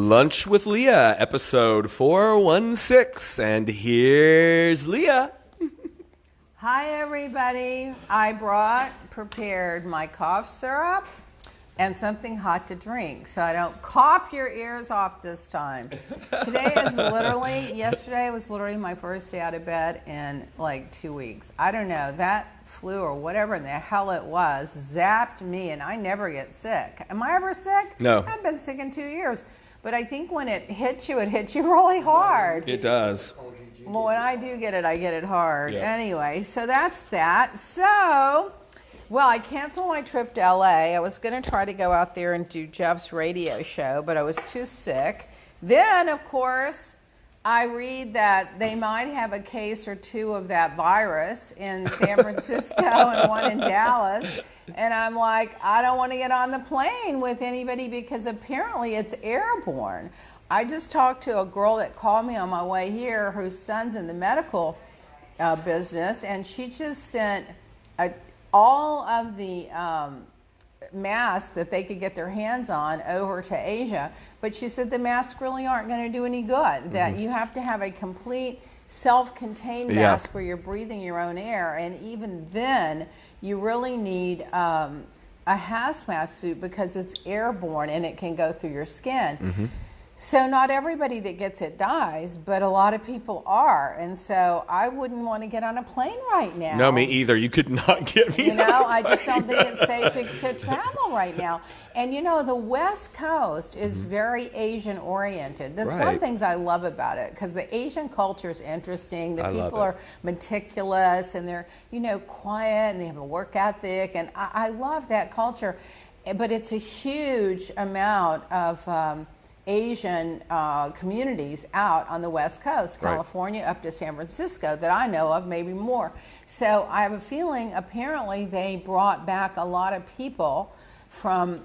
Lunch with Leah, episode 416. And here's Leah. Hi, everybody. I prepared my cough syrup and something hot to drink so I don't cough your ears off this time. Yesterday was literally my first day out of bed in like 2 weeks. I don't know, that flu or whatever in the hell it was zapped me, and I never get sick. Am I ever sick? No. I've been sick in 2 years. But I think when it hits you really hard. It does. Well, when I do get it, I get it hard. Yeah. Anyway, so that's that. So, well, I canceled my trip to LA. I was going to try to go out there and do Jeff's radio show, but I was too sick. Then, of course, I read that they might have a case or two of that virus in San Francisco and one in Dallas. And I'm like, I don't want to get on the plane with anybody because apparently it's airborne. I just talked to a girl that called me on my way here whose son's in the medical business, and she just sent all of the masks that they could get their hands on over to Asia. But she said the masks really aren't going to do any good, that you have to have a complete self-contained mask where you're breathing your own air. And even then, you really need a hazmat suit because it's airborne and it can go through your skin. So not everybody that gets it dies, but a lot of people are. And so I wouldn't want to get on a plane right now. No, me either. You could not get me I just don't think it's safe to travel right now. And the West Coast is very Asian oriented. That's one of the things I love about it, because the Asian culture is interesting. The people are meticulous and they're, quiet, and they have a work ethic. And I love that culture. But it's a huge amount of Asian communities out on the West Coast, California up to San Francisco, that I know of, maybe more. So I have a feeling apparently they brought back a lot of people from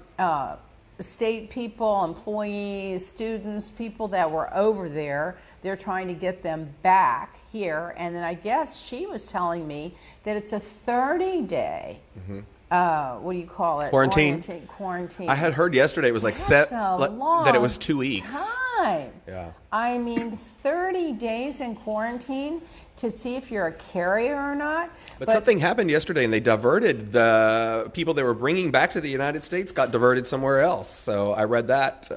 state people, employees, students, people that were over there. They're trying to get them back here. And then I guess she was telling me that it's a 30-day what do you call it? Quarantine. I had heard yesterday it was like that it was 2 weeks. Time. Yeah. I mean, 30 days in quarantine to see if you're a carrier or not. But something happened yesterday, and they diverted the people they were bringing back to the United States, got diverted somewhere else. So I read that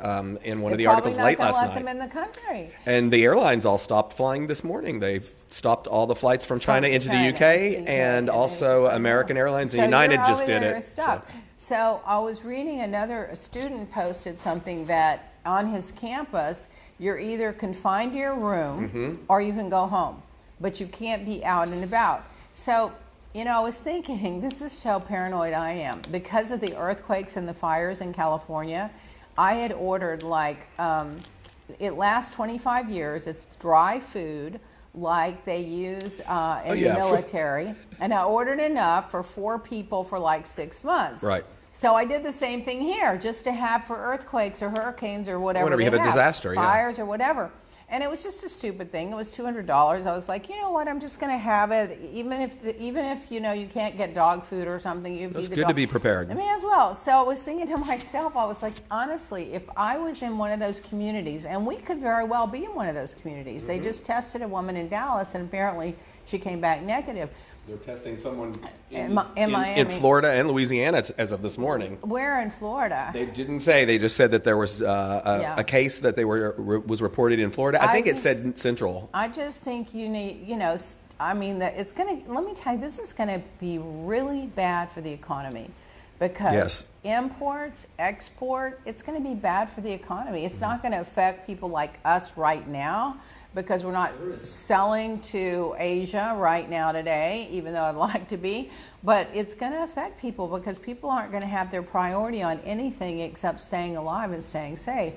in one of the articles late last night. They're probably not going to let them in the country. And the airlines all stopped flying this morning. They've stopped all the flights from China into the UK, and also American Airlines and United just did it. So I was reading a student posted something that on his campus, you're either confined to your room or you can go home, but you can't be out and about. So, I was thinking, this is how paranoid I am. Because of the earthquakes and the fires in California, I had ordered it lasts 25 years. It's dry food like they use in the military. And I ordered enough for 4 people for like 6 months. Right. So I did the same thing here, just to have for earthquakes or hurricanes or whatever. Whenever you have a disaster, fires or whatever. And it was just a stupid thing. It was $200. I was like, you know what? I'm just going to have it, even if you can't get dog food or something. It's good to be prepared. I may as well. So I was thinking to myself, I was like, honestly, if I was in one of those communities, and we could very well be in one of those communities. They just tested a woman in Dallas, and apparently she came back negative. They're testing someone in Miami. In Florida and Louisiana as of this morning. Where in Florida? They didn't say. They just said that there was a case that was reported in Florida. I think it said Central. I just think you need, that it's going to, let me tell you, this is going to be really bad for the economy. Because imports, export, it's going to be bad for the economy. It's not going to affect people like us right now, because we're not selling to Asia right now today, even though I'd like to be. But it's going to affect people because people aren't going to have their priority on anything except staying alive and staying safe.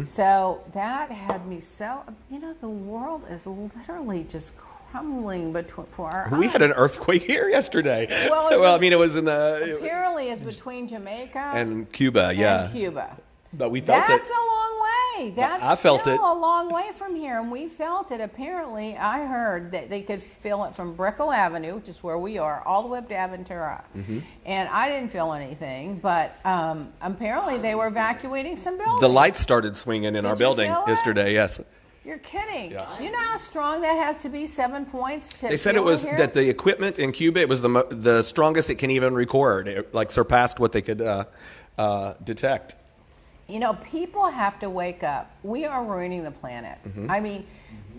So that had me the world is literally just crumbling before our eyes. We had an earthquake here yesterday. Well, it was in the... Apparently it's between Jamaica and Cuba, and Cuba. But we felt That's a long way. That's I felt still it. a long way from here, and we felt it. Apparently, I heard that they could feel it from Brickell Avenue, which is where we are, all the way up to Aventura. And I didn't feel anything, but apparently they were evacuating some buildings. The lights started swinging in our you building feel it? yesterday, yes. You're kidding. Yeah. You know how strong that has to be, 7 points to They said feel it was here? that the equipment in Cuba, it was the strongest it can even record. It like surpassed what they could detect. You know, people have to wake up. We are ruining the planet. I mean,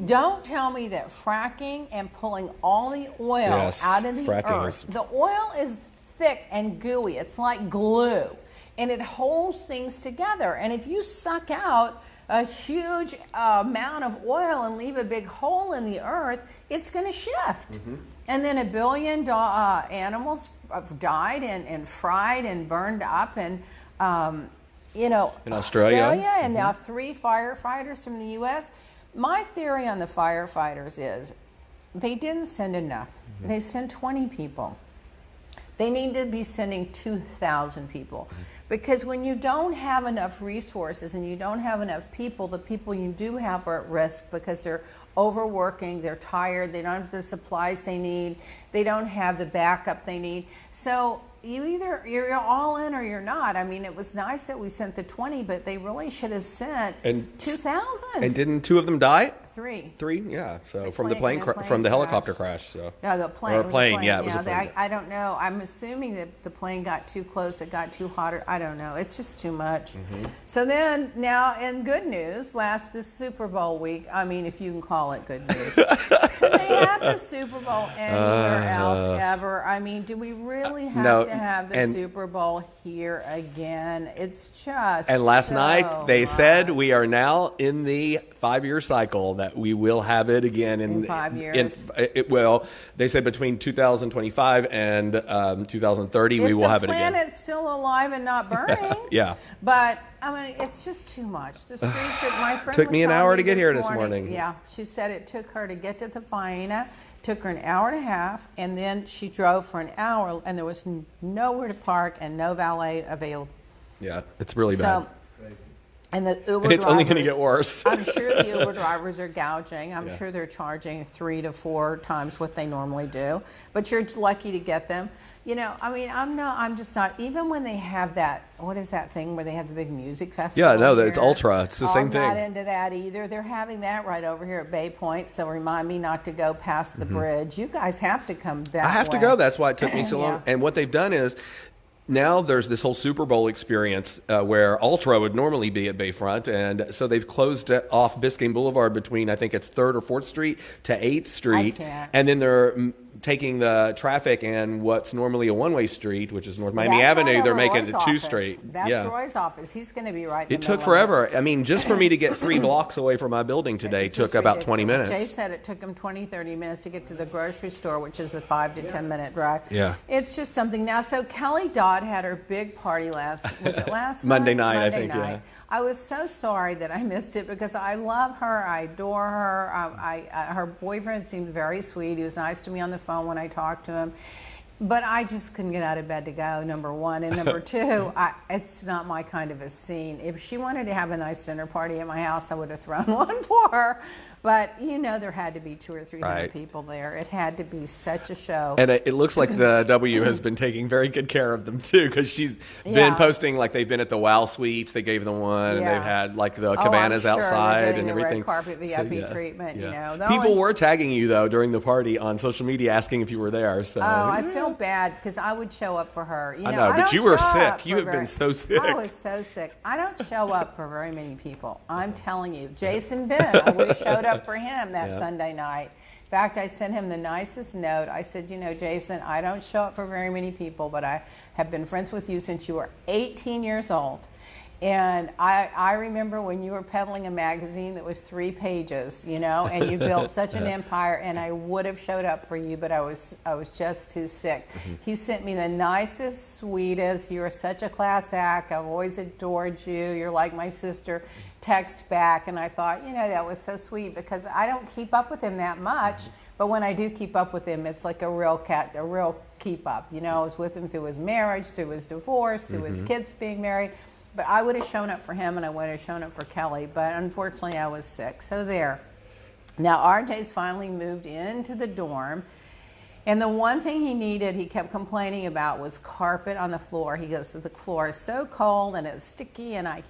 don't tell me that fracking and pulling all the oil out of the earth, the oil is thick and gooey. It's like glue, and it holds things together. And if you suck out a huge amount of oil and leave a big hole in the earth, it's going to shift. And then 1 billion animals died and fried and burned up. And, you know, in Australia and now 3 firefighters from the U.S. My theory on the firefighters is they didn't send enough. They sent 20 people. They need to be sending 2,000 people. Because when you don't have enough resources and you don't have enough people, the people you do have are at risk because they're overworking, they're tired, they don't have the supplies they need, they don't have the backup they need. So you're all in or you're not. I mean, it was nice that we sent the 20, but they really should have sent 2,000. And didn't 2 of them die? 3. 3, yeah. So from plane from the helicopter crash. So No, the plane. Or a plane, yeah, it was a plane. I don't know. I'm assuming that the plane got too close, it got too hot. I don't know. It's just too much. So then, now in good news, this Super Bowl week, I mean, if you can call it good news, could they have the Super Bowl anywhere else ever? I mean, do we really have to have the Super Bowl here again? It's just And last so night, they much. said we are now in the 5-year cycle that we will have it again in 5 years. They said between 2025 and 2030 we will have it again. If the planet's still alive and not burning. Yeah. But I mean, it's just too much. The streets are, my friend Took was me an telling hour me to get here this morning. Yeah, she said it took her to get to the Faena, took her an hour and a half, and then she drove for an hour, and there was nowhere to park and no valet available. Yeah, it's really bad. And the Uber It's only going to drivers- get worse. I'm sure the Uber drivers are gouging. I'm sure they're charging 3 to 4 times what they normally do. But you're lucky to get them. You know, I mean, I'm just not. Even when they have that, what is that thing where they have the big music festival? Yeah, no, here? it's Ultra. It's the same thing. I'm not into that either. They're having that right over here at Bay Point. So remind me not to go past the bridge. You guys have to come that way. I have to go. That's why it took me so long. And what they've done is, now there's this whole Super Bowl experience where Ultra would normally be at Bayfront, and so they've closed off Biscayne Boulevard between, I think it's 3rd or 4th Street to 8th Street, and then they're taking the traffic and what's normally a one-way street, which is North Miami Avenue, they're making it 2 Street. That's Roy's office. He's going to be right in the It took middle forever. of it. I mean, just for me to get 3 blocks away from my building today It's took just about ridiculous. 20 minutes. Jay said it took him 20, 30 minutes to get to the grocery store, which is a 5 to 10 minute drive. Yeah. It's just something. Now, so Kelley Dodd had her big party was it last Monday night? night, I Monday think, night. yeah. I was so sorry that I missed it because I love her. I adore her. Her boyfriend seemed very sweet. He was nice to me on the phone when I talked to him. But I just couldn't get out of bed to go, number one. And number two, it's not my kind of a scene. If she wanted to have a nice dinner party at my house, I would have thrown one for her. But, you know, there had to be 200 or 300 people there. It had to be such a show. And it looks like the W has been taking very good care of them, too, because she's been posting, like, they've been at the Wow Suites. They gave them one, and they've had, like, the cabanas outside and everything. Red carpet VIP treatment, you know. People were tagging you, though, during the party on social media asking if you were there. So. I feel bad because I would show up for her. You know, I know, but you were sick. You have been so sick. I was so sick. I don't show up for very many people. I'm telling you. Jason Ben, I would have showed up for him that Sunday night. In fact, I sent him the nicest note. I said, you know, Jason, I don't show up for very many people, but I have been friends with you since you were 18 years old. And I remember when you were peddling a magazine that was 3 pages, you know, and you built such an empire, and I would have showed up for you, but I was just too sick. He sent me the nicest, sweetest, you're such a class act, I've always adored you, you're like my sister, text back. And I thought, you know, that was so sweet because I don't keep up with him that much, but when I do keep up with him, it's like a real keep up. You know, I was with him through his marriage, through his divorce, through his kids being married. But I would have shown up for him and I would have shown up for Kelley, but unfortunately I was sick. So there. Now RJ's finally moved into the dorm. And the one thing he needed, he kept complaining about, was carpet on the floor. He goes, the floor is so cold and it's sticky and I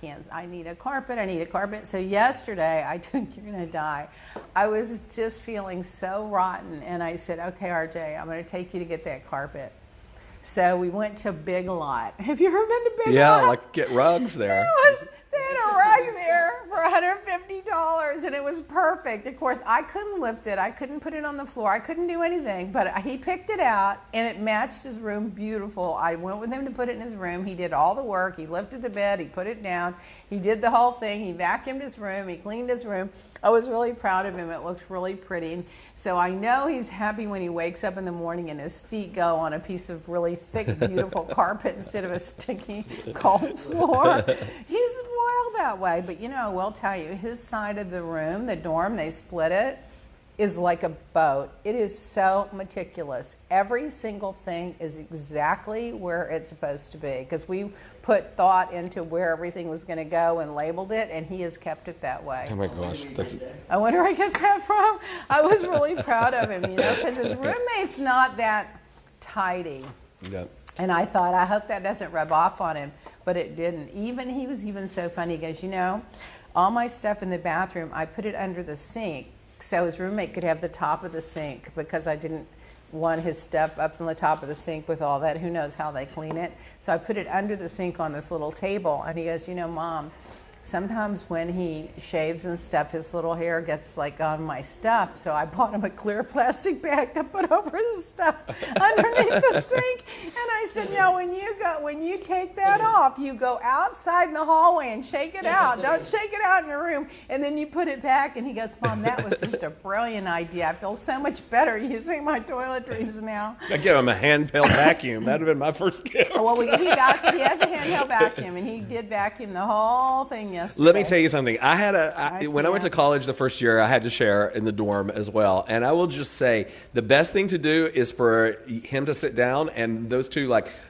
need a carpet. So yesterday, I took, you're gonna die. I was just feeling so rotten and I said, okay, RJ, I'm gonna take you to get that carpet. So we went to Big Lot. Have you ever been to Big Lot? Yeah, like get rugs there. They had a rug there for $150 and it was perfect. Of course, I couldn't lift it. I couldn't put it on the floor. I couldn't do anything, but he picked it out and it matched his room beautiful. I went with him to put it in his room. He did all the work. He lifted the bed. He put it down. He did the whole thing. He vacuumed his room. He cleaned his room. I was really proud of him. It looks really pretty. So I know he's happy when he wakes up in the morning and his feet go on a piece of really thick, beautiful carpet instead of a sticky, cold floor. He's spoiled that way. But you know, I will tell you, his side of the room, the dorm, they split it, is like a boat. It is so meticulous. Every single thing is exactly where it's supposed to be because we put thought into where everything was going to go and labeled it, and he has kept it that way. Oh my gosh. I wonder where he gets that from. I was really proud of him, you know, because his roommate's not that tidy. Yeah. And I thought, I hope that doesn't rub off on him, but it didn't. He was even so funny. He goes, you know, all my stuff in the bathroom, I put it under the sink so his roommate could have the top of the sink because I didn't want his stuff up on the top of the sink with all that. Who knows how they clean it. So I put it under the sink on this little table. And he goes, you know, Mom, sometimes when he shaves and stuff, his little hair gets like on my stuff. So I bought him a clear plastic bag to put over the stuff underneath the sink. And I said, no, when you take that off, you go outside in the hallway and shake it out. Don't shake it out in your room. And then you put it back. And he goes, Mom, that was just a brilliant idea. I feel so much better using my toiletries now. I give him a handheld vacuum. That would have been my first gift. Well, he has a handheld vacuum, and he did vacuum the whole thing yesterday. Let me tell you something. When I went to college the first year, I had to share in the dorm as well. And I will just say the best thing to do is for him to sit down and those two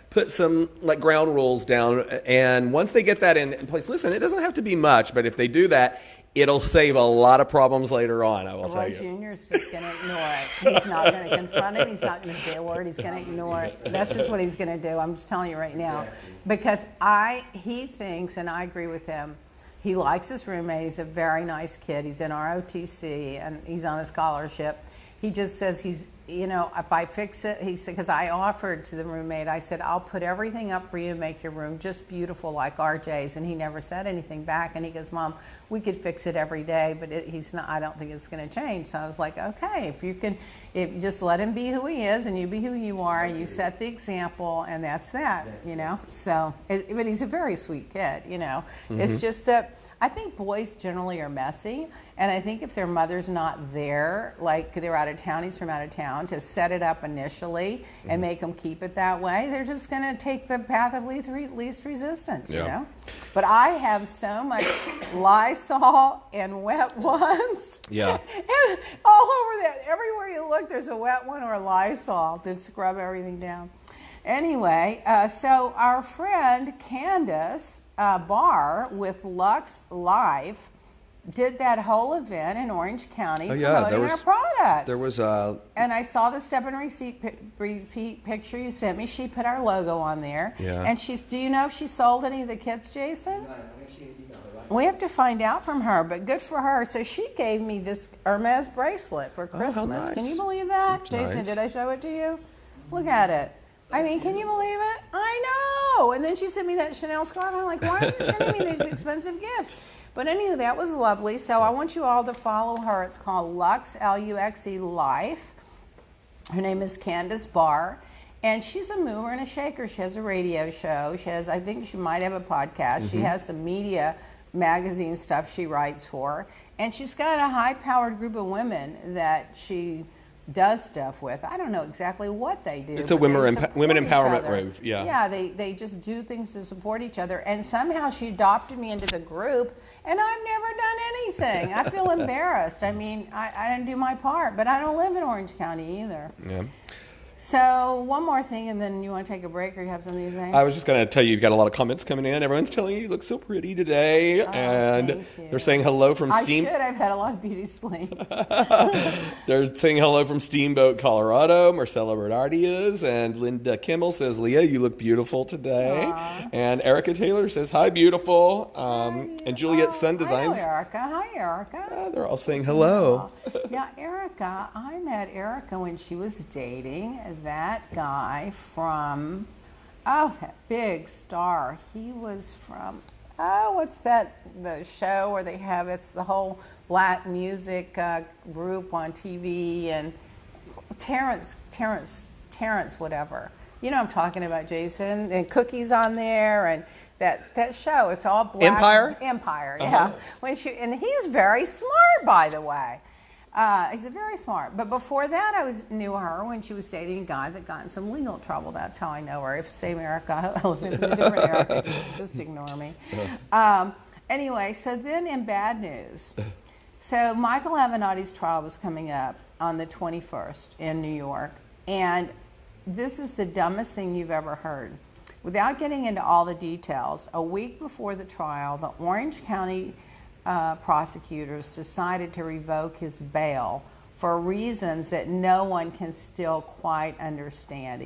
put some ground rules down. And once they get that in place, listen, it doesn't have to be much, but if they do that, it'll save a lot of problems later on, I will tell you. Junior's just going to ignore it. He's not going to confront it. He's not going to say a word. He's going to ignore it. That's just what he's going to do. I'm just telling you right now. Because he thinks, and I agree with him, he likes his roommate. He's a very nice kid. He's in ROTC, and he's on a scholarship. He just says if I fix it, he said, because I offered to the roommate, I said, I'll put everything up for you and make your room just beautiful like RJ's. And he never said anything back. And he goes, Mom, we could fix it every day, but he's not. I don't think it's going to change. So I was like, okay, if just let him be who he is and you be who you are, and you set the example, and that's that, you know. So, but he's a very sweet kid, you know. Mm-hmm. It's just that I think boys generally are messy, and I think if their mother's not there, like they're out of town, he's from out of town, to set it up initially and make them keep it that way, they're just going to take the path of least resistance, you know? But I have so much Lysol and wet ones. Yeah. And all over that, everywhere you look, there's a wet one or a Lysol to scrub everything down. Anyway, so our friend Candice Barr with Luxe Life did that whole event in Orange County promoting our products. There was and I saw the step and repeat picture you sent me. She put our logo on there. Yeah. And do you know if she sold any of the kits, Jason? We have to find out from her, but good for her. So she gave me this Hermes bracelet for Christmas. Oh, nice. Can you believe that? That's Jason, nice. Did I show it to you? Look at it. I mean, can you believe it? I know. And then she sent me that Chanel scarf. I'm like, why are you sending me these expensive gifts? But anyway, that was lovely. So I want you all to follow her. It's called Luxe, Luxe Life. Her name is Candice Barr. And she's a mover and a shaker. She has a radio show. I think she might have a podcast. Mm-hmm. She has some media magazine stuff she writes for. And she's got a high-powered group of women that she does stuff with. I don't know exactly what they do. It's a women empowerment group. Yeah. Yeah, they just do things to support each other. And somehow she adopted me into the group, and I've never done anything. I feel embarrassed. I mean, I didn't do my part, but I don't live in Orange County either. Yeah. So one more thing, and then you want to take a break, or you have something to say? I was just going to tell you, you've got a lot of comments coming in. Everyone's telling you look so pretty today. And they're saying hello from Steam. I should. I've had a lot of beauty sleep. They're saying hello from Steamboat, Colorado. Marcella Bernardi is. And Linda Kimmel says, Leah, you look beautiful today. Aww. And Erica Taylor says, hi, beautiful. And Juliet Sun Designs. Hi, Erica. Hi, Erica. They're all saying hello. Yeah, Erica. I met Erica when she was dating that guy from, that big star. He was from, what's that, the show where they have, it's the whole black music group on TV, and Terrence, whatever. You know what I'm talking about, Jason, and Cookie's on there, and that show, it's all black. Empire, yeah. And he's very smart, by the way. He's very smart. But before that, I knew her when she was dating a guy that got in some legal trouble. That's how I know her. If same Erica, I was in a different Erica. Just ignore me. Anyway, so then in bad news. So Michael Avenatti's trial was coming up on the 21st in New York. And this is the dumbest thing you've ever heard. Without getting into all the details, a week before the trial, the Orange County prosecutors decided to revoke his bail for reasons that no one can still quite understand.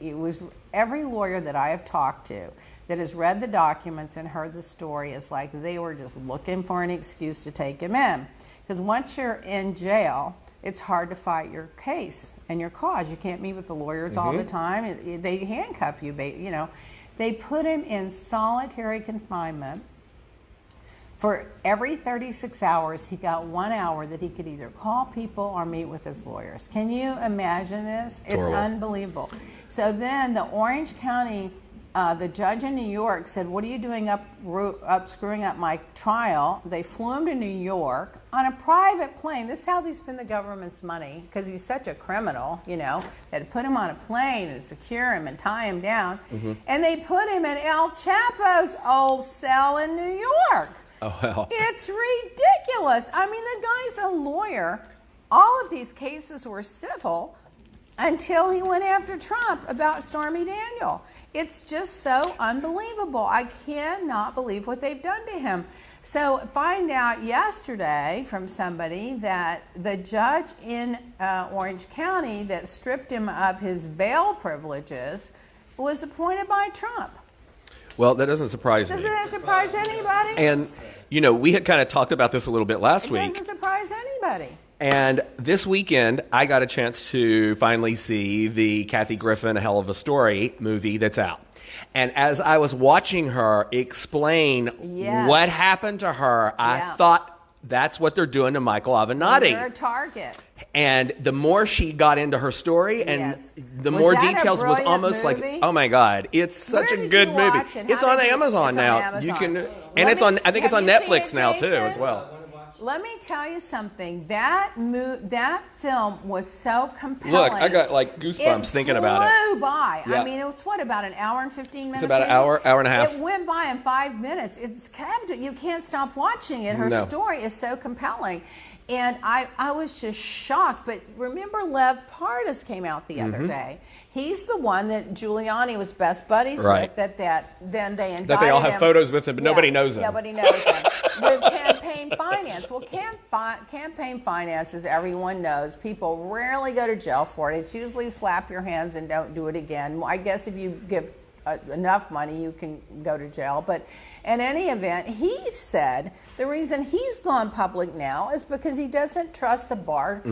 It was every lawyer that I have talked to that has read the documents and heard the story is like they were just looking for an excuse to take him in. Because once you're in jail, it's hard to fight your case and your cause. You can't meet with the lawyers all the time. They handcuff you, you know. They put him in solitary confinement. For every 36 hours, he got 1 hour that he could either call people or meet with his lawyers. Can you imagine this? It's unbelievable. So then the Orange County, the judge in New York said, what are you doing up screwing up my trial? They flew him to New York on a private plane. This is how they spend the government's money, because he's such a criminal, you know. They had to put him on a plane and secure him and tie him down. And they put him in El Chapo's old cell in New York. Oh, well. It's ridiculous. I mean, the guy's a lawyer. All of these cases were civil until he went after Trump about Stormy Daniels. It's just so unbelievable. I cannot believe what they've done to him. So find out yesterday from somebody that the judge in Orange County that stripped him of his bail privileges was appointed by Trump. Well, that doesn't surprise me. Doesn't that surprise anybody? And, you know, we had kind of talked about this a little bit last week. It doesn't surprise anybody. And this weekend, I got a chance to finally see the Kathy Griffin A Hell of a Story movie that's out. And as I was watching her explain what happened to her, I thought that's what they're doing to Michael Avenatti. You're a target. And the more she got into her story, and the more details was almost movie? like, oh my God, it's such a good movie. It's on Amazon now. You can, and it's on. I think it's on Netflix now too, as well. Let me tell you something. That film was so compelling. Look, I got like goosebumps thinking about it. It flew by. Yeah. I mean, it's what, about an hour and 15 minutes? It's about an hour and a half. It went by in 5 minutes. It's kept. You can't stop watching it. Her story is so compelling. And I was just shocked. But remember, Lev Parnas came out the other day. He's the one that Giuliani was best buddies with. Then they indicted that they all have him. photos with him, but nobody knows him. Nobody knows him. With campaign finance. Well, campaign finance, as everyone knows, people rarely go to jail for it. It's usually slap your hands and don't do it again. I guess if you give enough money, you can go to jail. But in any event, he said the reason he's gone public now is because he doesn't trust the bar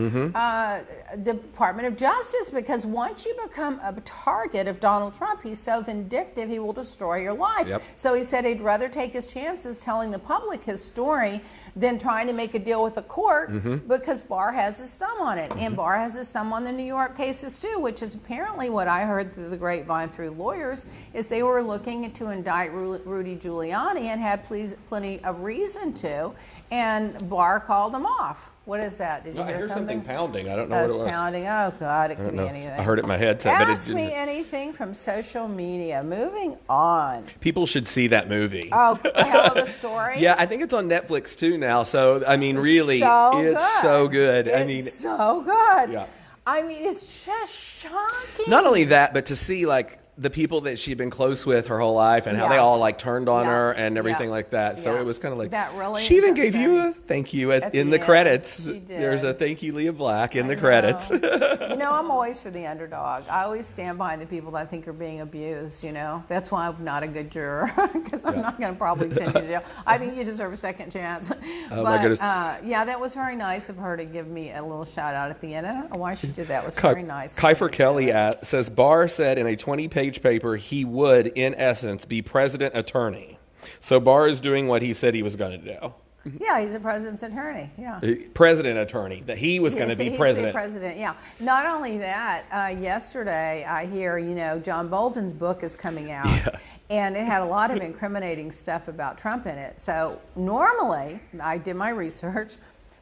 Department of Justice, because once you become a target of Donald Trump, he's so vindictive, he will destroy your life. So he said he'd rather take his chances telling the public his story than trying to make a deal with the court, because Barr has his thumb on it. And Barr has his thumb on the New York cases too, which is apparently what I heard through the grapevine through lawyers, is they were looking to indict Rudy Giuliani and had plenty of reason to, and Barr called him off. What is that? Did you hear something pounding. I don't know what it was. Pounding. Oh God, it could be anything. I heard it in my head. Ask me anything from social media. Moving on. People should see that movie. Oh, A Hell of a Story. Yeah, I think it's on Netflix too now. So I mean, really, so it's good. so good. It's so good. Yeah. I mean, it's just shocking. Not only that, but to see like the people that she'd been close with her whole life and how they all like turned on her and everything like that. So it was kind of like that really. She even gave you a thank you in the credits. She did. There's a thank you, Leah Black, in the credits. I'm always for the underdog. I always stand behind the people that I think are being abused. That's why I'm not a good juror, because I'm not going to probably send you to jail. I think you deserve a second chance. My goodness. That was very nice of her to give me a little shout out at the end. I don't know why she did that. It was very nice. Kiefer Kelley says Barr said in a 20-page paper he would, in essence, be president attorney. So Barr is doing what he said he was going to do. Yeah, he's a president's attorney. Yeah, president attorney. That he was going to be president. He's the president. Yeah. Not only that, yesterday I hear John Bolton's book is coming out, and it had a lot of incriminating stuff about Trump in it. So normally, I did my research.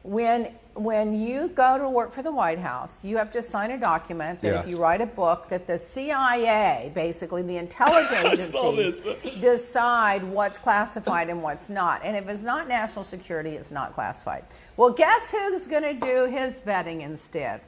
When you go to work for the White House, you have to sign a document that if you write a book, that the CIA, basically the intelligence agencies, decide what's classified and what's not. And if it's not national security, it's not classified. Well, guess who's going to do his vetting instead?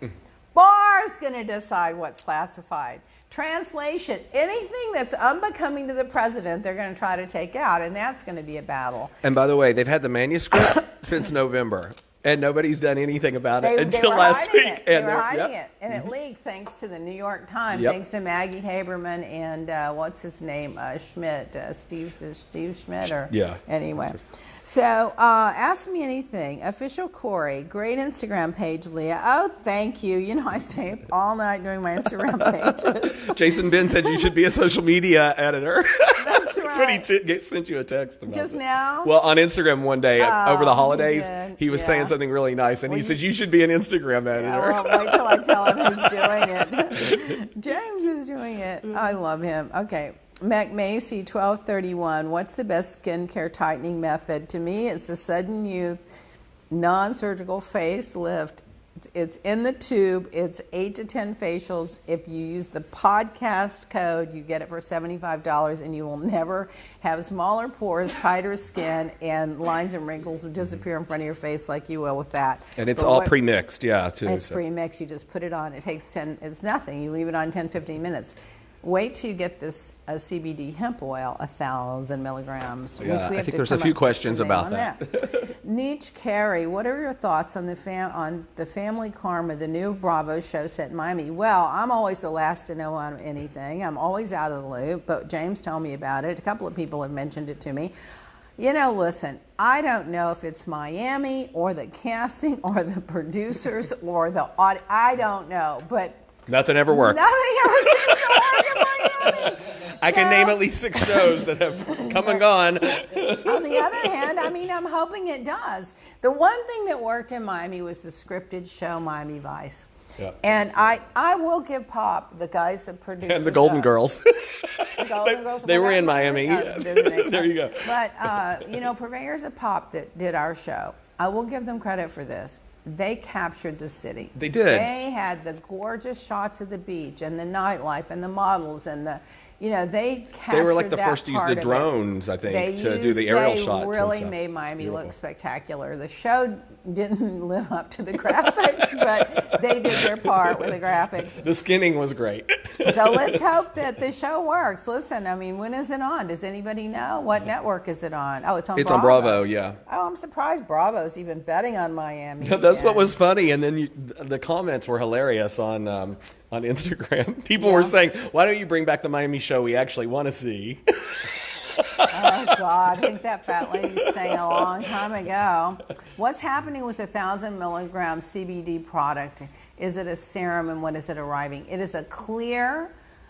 Barr's going to decide what's classified. Translation, anything that's unbecoming to the president, they're going to try to take out, and that's going to be a battle. And by the way, they've had the manuscript since November. And nobody's done anything about it until last week. They were hiding it. And it leaked thanks to the New York Times, thanks to Maggie Haberman and what's his name? Schmidt. Steve Schmidt? Anyway. So ask me anything. Official Corey, great Instagram page, Leah. Oh, thank you. I stay up all night doing my Instagram pages. Jason Ben said you should be a social media editor. That's right. That's when he sent you a text about Just now? Well, on Instagram one day over the holidays, he was saying something really nice, and he said you should be an Instagram editor. Yeah, well, wait till I tell him who's doing it. James is doing it. I love him. Okay. McMacy 1231. What's the best skincare tightening method? To me, it's the Sudden Youth non-surgical facelift. It's in the tube. It's 8 to 10 facials. If you use the podcast code, you get it for $75, and you will never have smaller pores, tighter skin, and lines and wrinkles will disappear in front of your face like you will with that. And it's all pre-mixed, too. It's pre-mixed. You just put it on. It takes it's nothing. You leave it on 10, 15 minutes. Wait till you get this CBD hemp oil, 1,000 milligrams. Yeah, I think there's a few questions about that. Nietzsche Carey, what are your thoughts on the Family Karma, the new Bravo show set in Miami? Well, I'm always the last to know on anything. I'm always out of the loop, but James told me about it. A couple of people have mentioned it to me. Listen, I don't know if it's Miami or the casting or the producers or the audience. I don't know, but nothing ever works. Nothing ever seems to work in Miami. I can name at least 6 shows that have come and gone. On the other hand, I'm hoping it does. The one thing that worked in Miami was the scripted show Miami Vice. Yeah. And I will give Pop, the guys that produced and the Golden Girls. The Golden Girls. They were in Miami. There you go. But, Purveyors of Pop that did our show, I will give them credit for this. They captured the city. They did. They had the gorgeous shots of the beach and the nightlife and the models and the, they captured. They were like the first to use the drones, I think, to do the aerial shots. They really made Miami look spectacular. The show didn't live up to the graphics, but they did their part with the graphics. The skinning was great. So let's hope that the show works. Listen, when is it on? Does anybody know? What network is it on? Oh, it's on Bravo. It's on Bravo, yeah. Oh, I'm surprised Bravo's even betting on Miami. That's what was funny. And then the comments were hilarious on Instagram. People were saying, why don't you bring back the Miami show we actually want to see? Oh, God. I think that fat lady sang a long time ago. What's happening with the 1,000 milligram CBD product? Is it a serum, and when is it arriving? It is a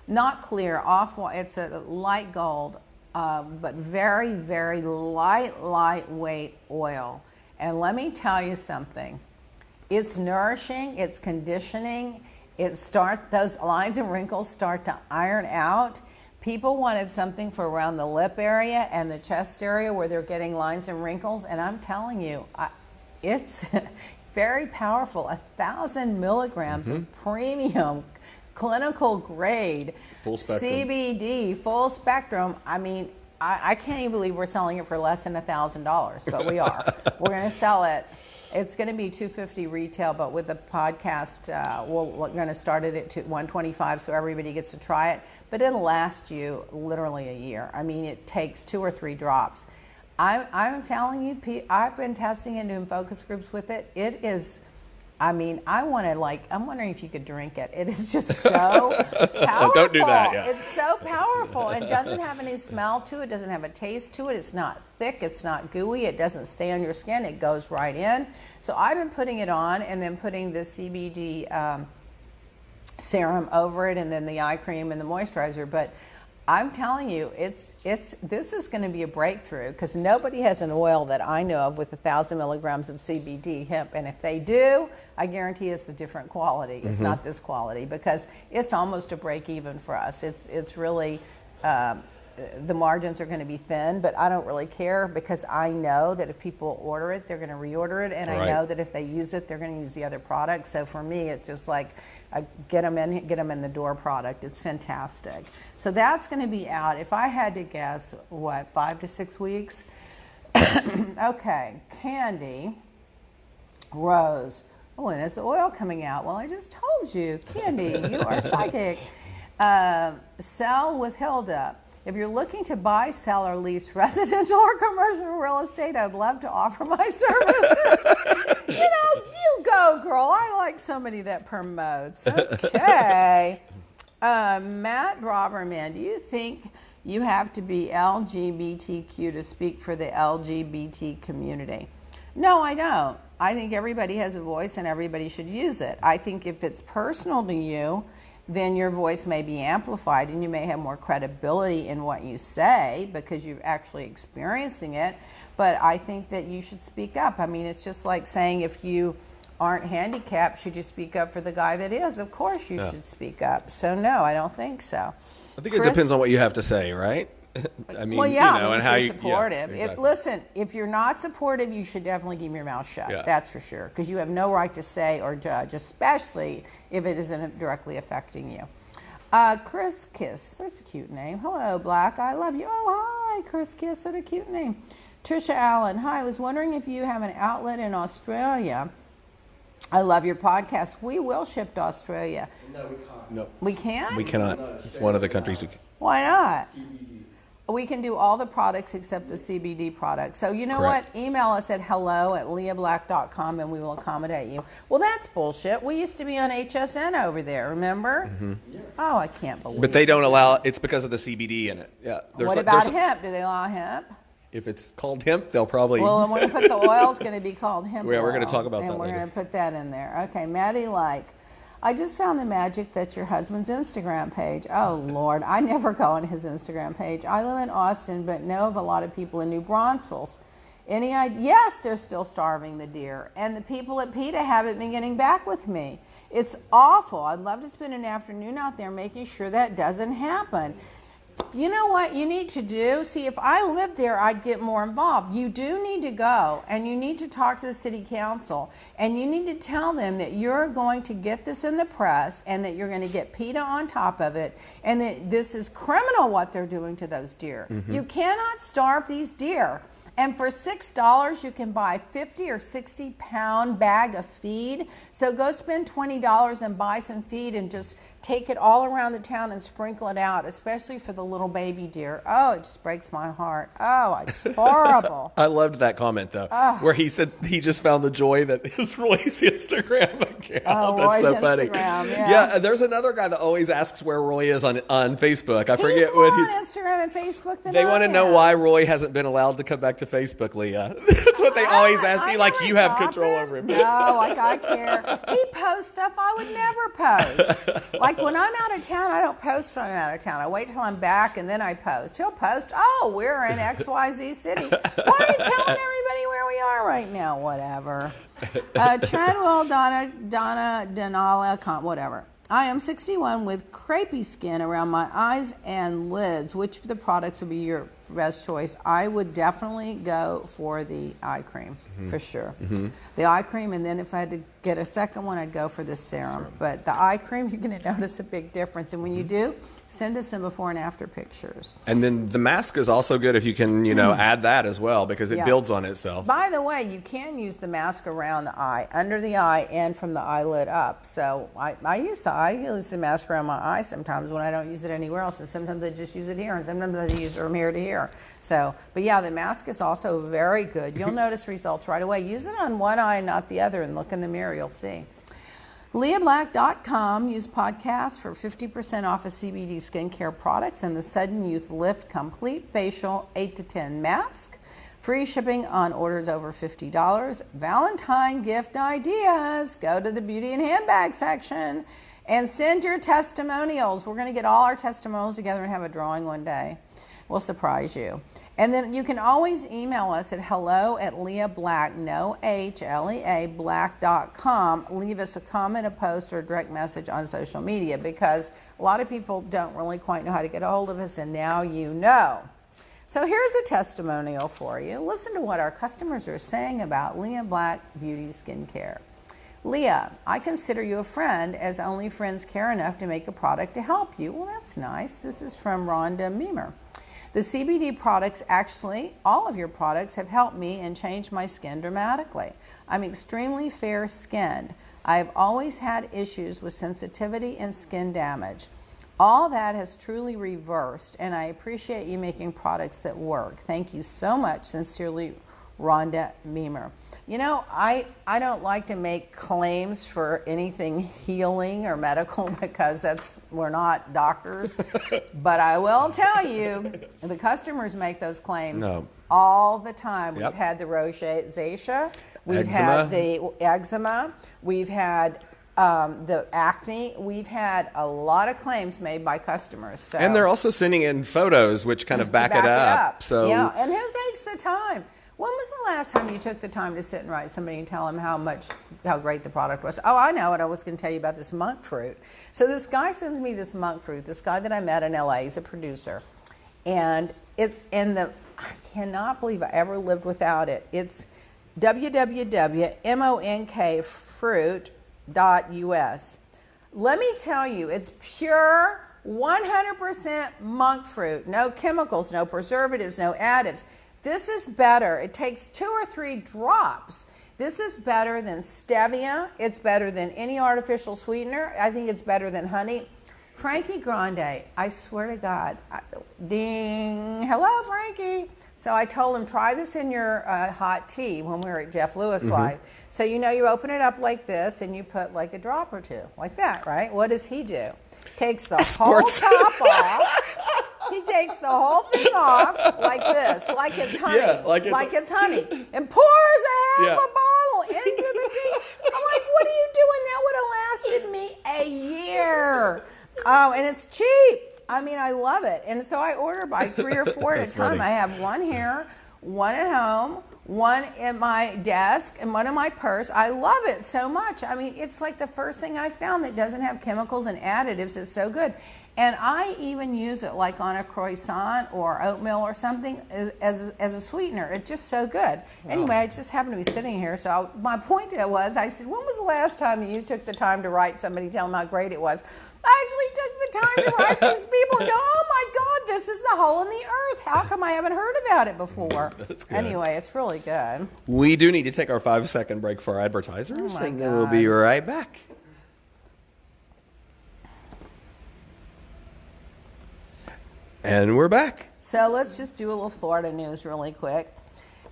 it's a light gold, but very, very lightweight oil. And let me tell you something. It's nourishing. It's conditioning. Those lines and wrinkles start to iron out. People wanted something for around the lip area and the chest area where they're getting lines and wrinkles, and I'm telling you, it's very powerful. 1,000 milligrams of premium, clinical grade full spectrum CBD, full spectrum. I can't even believe we're selling it for less than $1,000, but we are. We're going to sell it. It's going to be $250 retail, but with the podcast, we're going to start it at $125, so everybody gets to try it. But it'll last you literally a year. I mean, it takes 2 or 3 drops. I'm telling you, I've been testing and doing focus groups with it. It is, I mean, I'm wondering if you could drink it. It is just so powerful. Don't do that, yeah. It's so powerful. It doesn't have any smell to it. It doesn't have a taste to it. It's not thick. It's not gooey. It doesn't stay on your skin. It goes right in. So I've been putting it on and then putting the CBD serum over it and then the eye cream and the moisturizer. But I'm telling you, this is going to be a breakthrough because nobody has an oil that I know of with 1,000 milligrams of CBD hemp. And if they do, I guarantee it's a different quality. It's not this quality because it's almost a break even for us. It's really, the margins are going to be thin, but I don't really care because I know that if people order it, they're going to reorder it. And I know that if they use it, they're going to use the other product. So for me, it's just like, get them in the door product. It's fantastic. So that's going to be out. If I had to guess, what, 5 to 6 weeks? Okay, Candy, Rose. Oh, and is the oil coming out? Well, I just told you, Candy, you are psychic. Sell with Hilda. If you're looking to buy, sell, or lease residential or commercial real estate, I'd love to offer my services. You go, girl. I like somebody that promotes. Okay. Matt Braverman, do you think you have to be LGBTQ to speak for the LGBT community? No, I don't. I think everybody has a voice and everybody should use it. I think if it's personal to you, then your voice may be amplified and you may have more credibility in what you say because you're actually experiencing it. But I think that you should speak up. I mean, it's just like saying if you aren't handicapped, should you speak up for the guy that is? Of course you should speak up. So no, I don't think so. I think it depends on what you have to say, right? I mean, well, yeah, and how you're supportive. Yeah, exactly. Listen, if you're not supportive, you should definitely keep your mouth shut. Yeah. That's for sure, because you have no right to say or judge, especially if it isn't directly affecting you. Chris Kiss, that's a cute name. Hello, Black, I love you. Oh, hi, Chris Kiss, what a cute name. Trisha Allen, hi, I was wondering if you have an outlet in Australia. I love your podcast. We will ship to Australia. No, we can't. No, We can? we cannot. It's one of the countries we can. Why not? CBD. We can do all the products except the CBD product. So you know Correct. what? Email us at hello@leahblack.com and we will accommodate you. Well, that's bullshit. We used to be on HSN over there, remember? Yeah. Oh, I can't believe But they don't allow, it's because of the CBD in it. Yeah. What about hemp? Do they allow hemp? If it's called hemp, they'll probably. Well, and we're going to put the oil's going to be called hemp Yeah, we're oil, gonna talk about that and we're later. going to put that in there. Okay, Maddie I just found the magic that's your husband's Instagram page. Oh, Lord, I never go on his Instagram page. I live in Austin, but know of a lot of people in New Braunfels. Yes, they're still starving the deer. And the people at PETA haven't been getting back with me. It's awful. I'd love to spend an afternoon out there making sure that doesn't happen. You know what you need to do? See, if I lived there, I'd get more involved. You do need to go, and you need to talk to the city council, and you need to tell them that you're going to get this in the press, and that you're going to get PETA on top of it, and that this is criminal what they're doing to those deer. You cannot starve these deer. And for $6, you can buy 50 or 60 pound bag of feed. So go spend $20 and buy some feed and just take it all around the town and sprinkle it out, especially for the little baby deer. Oh, it just breaks my heart. Oh, it's horrible. I loved that comment, though, where he said he just found the joy that is Roy's Instagram account. Oh, That's Roy's so funny. Instagram, Yeah, there's another guy that always asks where Roy is on Facebook. I He's forget more what on Instagram and Facebook than They I want to know am. why Roy hasn't been allowed to come back to Facebook, Leah. That's what they always ask me, I like never you have stop control over him. No, like I care. He posts stuff I would never post. Like when I'm out of town, I don't post when I'm out of town. I wait till I'm back and then I post. He'll post, oh, we're in XYZ city. Why are you telling everybody where we are right now? Whatever. Treadwell, Donna, Denala, whatever. I am 61 with crepey skin around my eyes and lids. Which of the products would be your best choice. I would definitely go for the eye cream, for sure. The eye cream, and then if I had to get a second one, I'd go for the serum. But the eye cream, you're going to notice a big difference. And when you do, send us some before and after pictures. And then the mask is also good if you can, add that as well, because it builds on itself. By the way, you can use the mask around the eye, under the eye, and from the eyelid up. So I use the mask around my eye sometimes when I don't use it anywhere else, and sometimes I just use it here, and sometimes I use it from here to here. So, but yeah, the mask is also very good. You'll notice results right away. Use it on one eye and not the other, and look in the mirror, you'll see. LeahBlack.com. Use podcast for 50% off of CBD skincare products and the Sudden Youth Lift Complete Facial 8 to 10 Mask. Free shipping on orders over $50. Valentine gift ideas. Go to the beauty and handbag section and send your testimonials. We're going to get all our testimonials together and have a drawing one day. We'll surprise you. And then you can always email us at hello@LeahBlack, no H, L-E-A, black.com. Leave us a comment, a post, or a direct message on social media, because a lot of people don't really quite know how to get a hold of us, and now you know. So here's a testimonial for you. Listen to what our customers are saying about Leah Black Beauty Skincare. Leah, I consider you a friend, as only friends care enough to make a product to help you. Well, that's nice. This is from Rhonda Meemer. The CBD products, actually, all of your products, have helped me and changed my skin dramatically. I'm extremely fair-skinned. I have always had issues with sensitivity and skin damage. All that has truly reversed, and I appreciate you making products that work. Thank you so much. Sincerely, Rhonda Meemer. You know, I don't like to make claims for anything healing or medical, because we're not doctors. But I will tell you, the customers make those claims all the time. We've had the rosacea, we've had the eczema, we've had the acne. We've had a lot of claims made by customers. So. And they're also sending in photos which kind of back it up. So yeah, and who takes the time? When was the last time you took the time to sit and write somebody and tell them how great the product was? Oh, I know it. I was going to tell you about this monk fruit. So this guy sends me this monk fruit. This guy that I met in LA, he's a producer, and it's in the. I cannot believe I ever lived without it. It's www.monkfruit.us. Let me tell you, it's pure 100% monk fruit. No chemicals, no preservatives, no additives. This is better. It takes 2 or 3 drops. This is better than stevia. It's better than any artificial sweetener. I think it's better than honey. Frankie Grande, I swear to God. Ding. Hello, Frankie. So I told him, try this in your hot tea when we were at Jeff Lewis Live. So you open it up like this, and you put like a drop or 2, like that, right? What does he do? Takes the whole top off. He takes the whole thing off like this, like it's honey, like it's honey, and pours a half a bottle into the tea. I'm like, what are you doing? That would have lasted me a year. Oh, and it's cheap. I mean, I love it. And so I order by 3 or 4 at a time. I have one here, one at home, one in my desk, and one in my purse. I love it so much. I mean, it's like the first thing I found that doesn't have chemicals and additives. It's so good. And I even use it like on a croissant or oatmeal or something as a sweetener. It's just so good. Anyway, I just happened to be sitting here. So my point was, I said, when was the last time you took the time to write somebody, tell them how great it was? I actually took the time to write these people and go, oh my God, this is the hole in the earth. How come I haven't heard about it before? Anyway, it's really good. We do need to take our 5-second break for our advertisers, and then we'll be right back. And we're back. So let's just do a little Florida news really quick.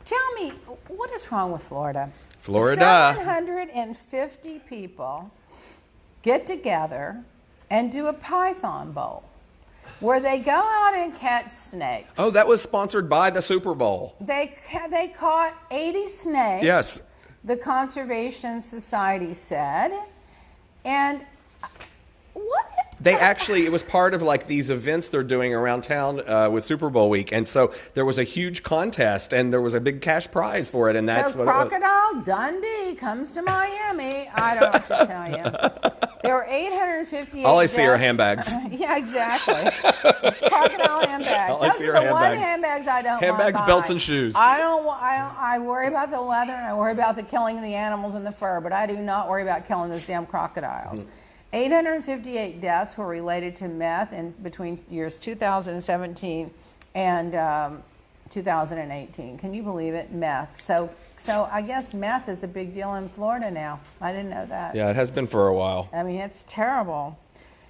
Tell me, what is wrong with Florida? Florida. 750 people get together and do a python bowl where they go out and catch snakes. Oh, that was sponsored by the Super Bowl. They caught 80 snakes. Yes. The Conservation Society said. And what They actually, it was part of like these events they're doing around town with Super Bowl week. And so there was a huge contest and there was a big cash prize for it. And that's what Crocodile it was. Dundee comes to Miami. I don't know what to tell you. There were 858 All I see are handbags. Yeah, exactly. Crocodile handbags. All I Those see are are the one handbags. handbags I don't Handbags, want to buy. belts, and shoes. I worry about the leather and I worry about the killing of the animals and the fur, but I do not worry about killing those damn crocodiles. 858 deaths were related to meth in between years 2017 and 2018. Can you believe it? Meth. So I guess meth is a big deal in Florida now. I didn't know that. Yeah, it has been for a while. I mean, it's terrible.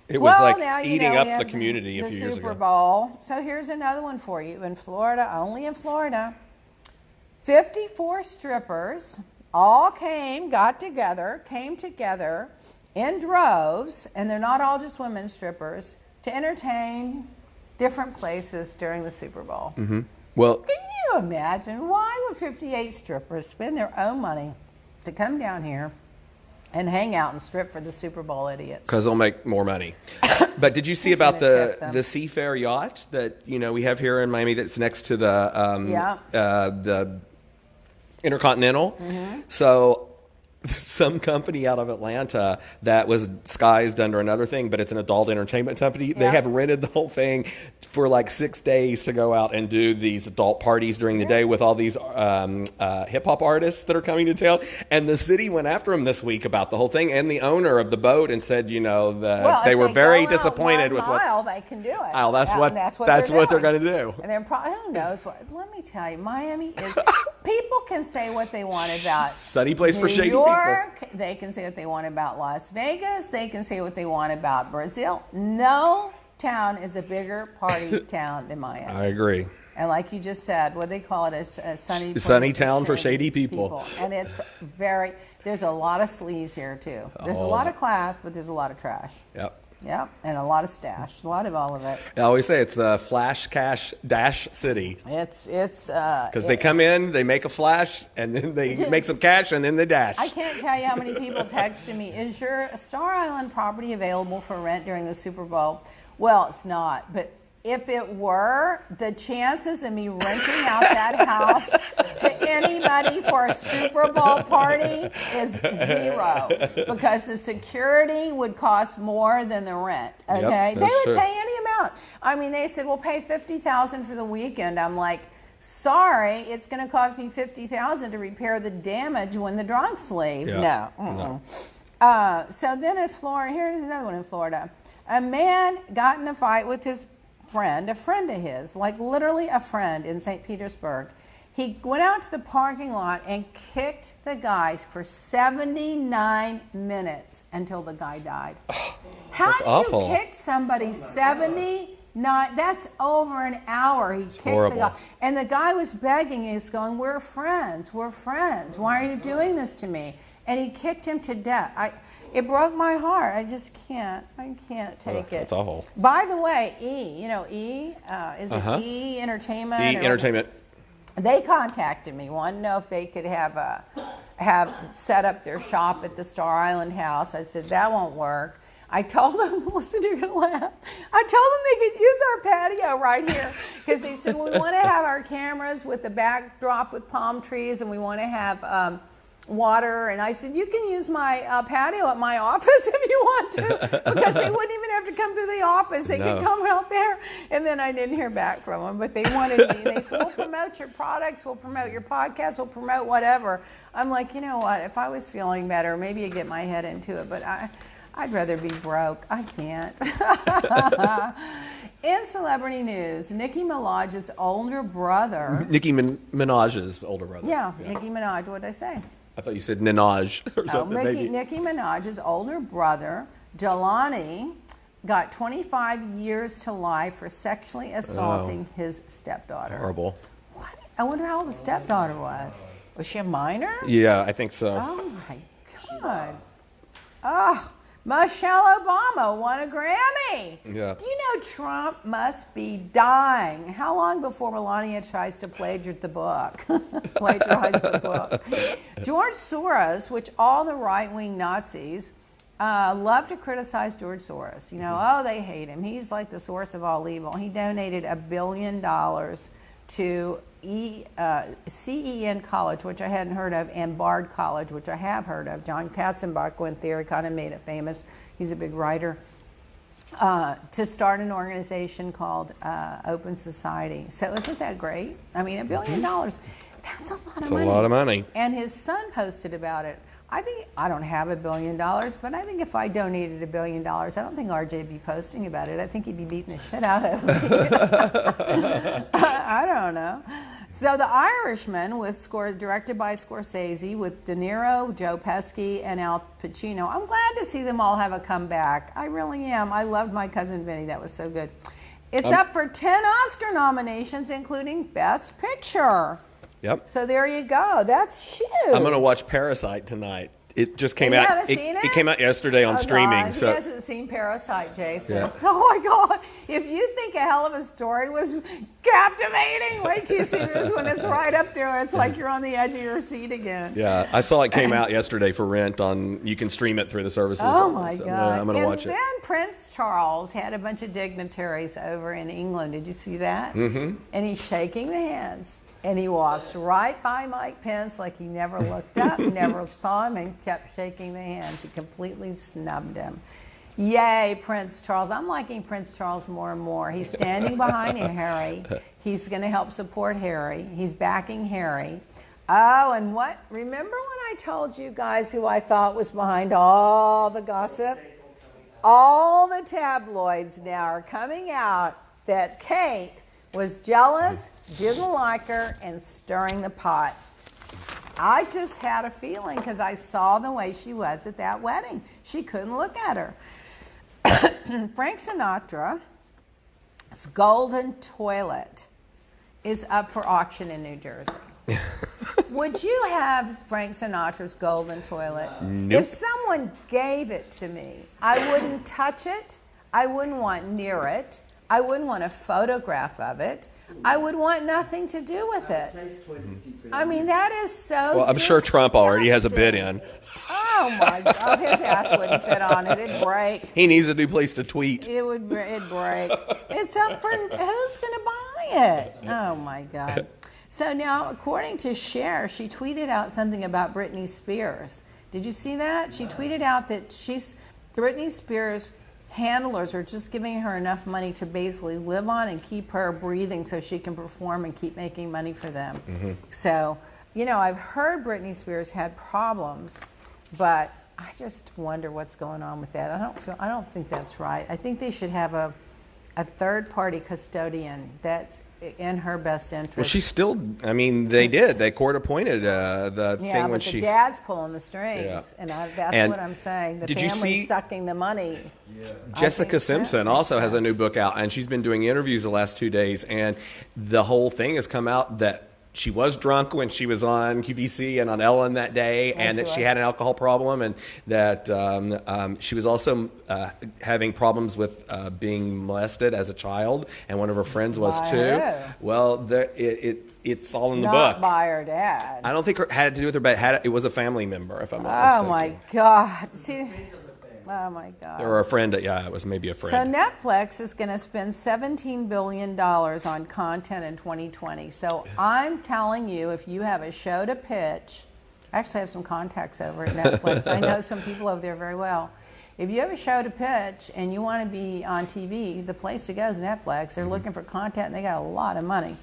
It was now, like eating up the community a few years ago. The Super Bowl. So here's another one for you. In Florida, only in Florida, 54 strippers all came together in droves, and they're not all just women strippers, to entertain different places during the Super Bowl. Mm-hmm. Well, can you imagine? Why would 58 strippers spend their own money to come down here and hang out and strip for the Super Bowl idiots? Because they'll make more money. But did you see about the Seafair yacht that we have here in Miami that's next to the Intercontinental? Mm-hmm. So some company out of Atlanta that was disguised under another thing, but it's an adult entertainment company. Yeah. They have rented the whole thing for like 6 days to go out and do these adult parties during the day with all these hip hop artists that are coming to town. And the city went after them this week about the whole thing, and the owner of the boat, and said, they were very disappointed with what. They can do it. Oh, that's what they're going to do. And they're probably, who knows what? Let me tell you, Miami is. People can say what they want about sunny place for shady people. They can say what they want about Las Vegas. They can say what they want about Brazil. No town is a bigger party town than Miami. I agree. And like you just said, what they call it, a sunny town for shady people. And it's there's a lot of sleaze here too. There's a lot of class, but there's a lot of trash. Yep. Yep, and a lot of stash, a lot of all of it. I always say it's the flash cash dash city. It's because they come in, they make a flash, and then they make some cash, and then they dash. I can't tell you how many people texted me, is your Star Island property available for rent during the Super Bowl? Well, it's not, but if it were, the chances of me renting out that house to anybody for a Super Bowl party is 0, because the security would cost more than the rent. Okay, yep, they would true. pay any amount. I mean, they said, "We'll pay $50,000 for the weekend." I'm like, sorry, it's going to cost me $50,000 to repair the damage when the drunks leave. Yeah. No. So then in Florida, here's another one in Florida. A man got in a fight with his friend, a friend of his, like literally a friend in St. Petersburg. He went out to the parking lot and kicked the guy for 79 minutes until the guy died. How do awful. You kick somebody 79? That's over an hour. He kicked the guy. And the guy was begging. He's going, we're friends. Why are you doing this to me? And he kicked him to death. It broke my heart. I just can't. I can't take it. That's awful. By the way, E, is it E Entertainment? E Entertainment. They contacted me, wanted to know if they could have set up their shop at the Star Island house. I said, that won't work. I told them, listen, you're going to laugh. I told them they could use our patio right here, because they said, we want to have our cameras with the backdrop with palm trees, and we want to have water. And I said, you can use my patio at my office if you want to, because they wouldn't even have to come through the office. They could come out there. And then I didn't hear back from them, but they wanted me. They said, we'll promote your products, we'll promote your podcast, we'll promote whatever. I'm like, you know what, if I was feeling better, maybe I'd get my head into it, but I'd rather be broke. I can't. In celebrity news, Nicki Minaj's older brother. Nicki Minaj's older brother. Yeah, Nicki Minaj, what did I say? I thought you said Minaj or something. Nicki Minaj's older brother, Jelani, got 25 years to life for sexually assaulting his stepdaughter. Horrible. What? I wonder how old the stepdaughter was. Was she a minor? Yeah, I think so. Oh, my God. Oh, Michelle Obama won a Grammy. Yeah. You know, Trump must be dying. How long before Melania tries to plagiarize the book? George Soros, which all the right-wing Nazis love to criticize George Soros. You know, oh, they hate him. He's like the source of all evil. He donated $1 billion to CEN College, which I hadn't heard of, and Bard College, which I have heard of. John Katzenbach went there. He kind of made it famous. He's a big writer. To start an organization called Open Society. So isn't that great? I mean, $1 billion, that's a lot of money. It's a lot of money. And his son posted about it. I don't have $1 billion, but I think if I donated $1 billion, I don't think RJ would be posting about it. I think he'd be beating the shit out of me. I don't know. So The Irishman, directed by Scorsese, with De Niro, Joe Pesci, and Al Pacino. I'm glad to see them all have a comeback. I really am. I loved My Cousin Vinny. That was so good. It's up for 10 Oscar nominations, including Best Picture. Yep. So there you go. That's huge. I'm going to watch Parasite tonight. It just came out. You haven't seen it? It came out yesterday on streaming. God. So He hasn't seen Parasite, Jason. Yeah. Oh my God! If you think A Hell of a Story was captivating, wait till you see this when it's right up there. It's like you're on the edge of your seat again. yeah, I saw it came out yesterday for rent on. You can stream it through the services. Oh my so, God! I'm going to watch it. And then Prince Charles had a bunch of dignitaries over in England. Did you see that? Mm-hmm. And he's shaking the hands. And he walks right by Mike Pence like he never looked up, never saw him, and kept shaking the hands. He completely snubbed him. Yay, Prince Charles. I'm liking Prince Charles more and more. He's standing behind Harry. He's going to help support Harry. He's backing Harry. Oh, and what? Remember when I told you guys who I thought was behind all the gossip? All the tabloids now are coming out that Kate was jealous, didn't like her, and stirring the pot. I just had a feeling because I saw the way she was at that wedding. She couldn't look at her. Frank Sinatra's golden toilet is up for auction in New Jersey. Would you have Frank Sinatra's golden toilet? Nope. If someone gave it to me, I wouldn't touch it. I wouldn't want near it. I wouldn't want a photograph of it. I would want nothing to do with it. I mean, that is so Well, I'm sure Trump already has a bid in. Oh, my God. His ass wouldn't fit on it. It'd break. He needs a new place to tweet. It'd break. It's up for who's going to buy it? Oh, my God. So now, according to Cher, she tweeted out something about Britney Spears. Did you see that? She tweeted out that Britney Spears' handlers are just giving her enough money to basically live on and keep her breathing so she can perform and keep making money for them. Mm-hmm. So, you know, I've heard Britney Spears had problems, but I just wonder what's going on with that. I don't think that's right. I think they should have a third-party custodian that's in her best interest. Well, she's still. I mean, they court appointed the thing when she. Yeah, but the dad's pulling the strings, and that's what I'm saying. The family's sucking the money. Yeah. Jessica Simpson also has a new book out, and she's been doing interviews the last 2 days, and the whole thing has come out that she was drunk when she was on QVC and on Ellen that day, and that she had an alcohol problem, and that she was also having problems with being molested as a child, and one of her friends was too. Well, it's all in the book. Not by her dad. I don't think it had to do with her, but it was a family member, if I'm not mistaken. Oh, my God. See... Oh, my God. Or a friend. Yeah, it was maybe a friend. So Netflix is going to spend $17 billion on content in 2020. So I'm telling you, if you have a show to pitch, I actually have some contacts over at Netflix. I know some people over there very well. If you have a show to pitch and you want to be on TV, the place to go is Netflix. They're looking for content, and they got a lot of money.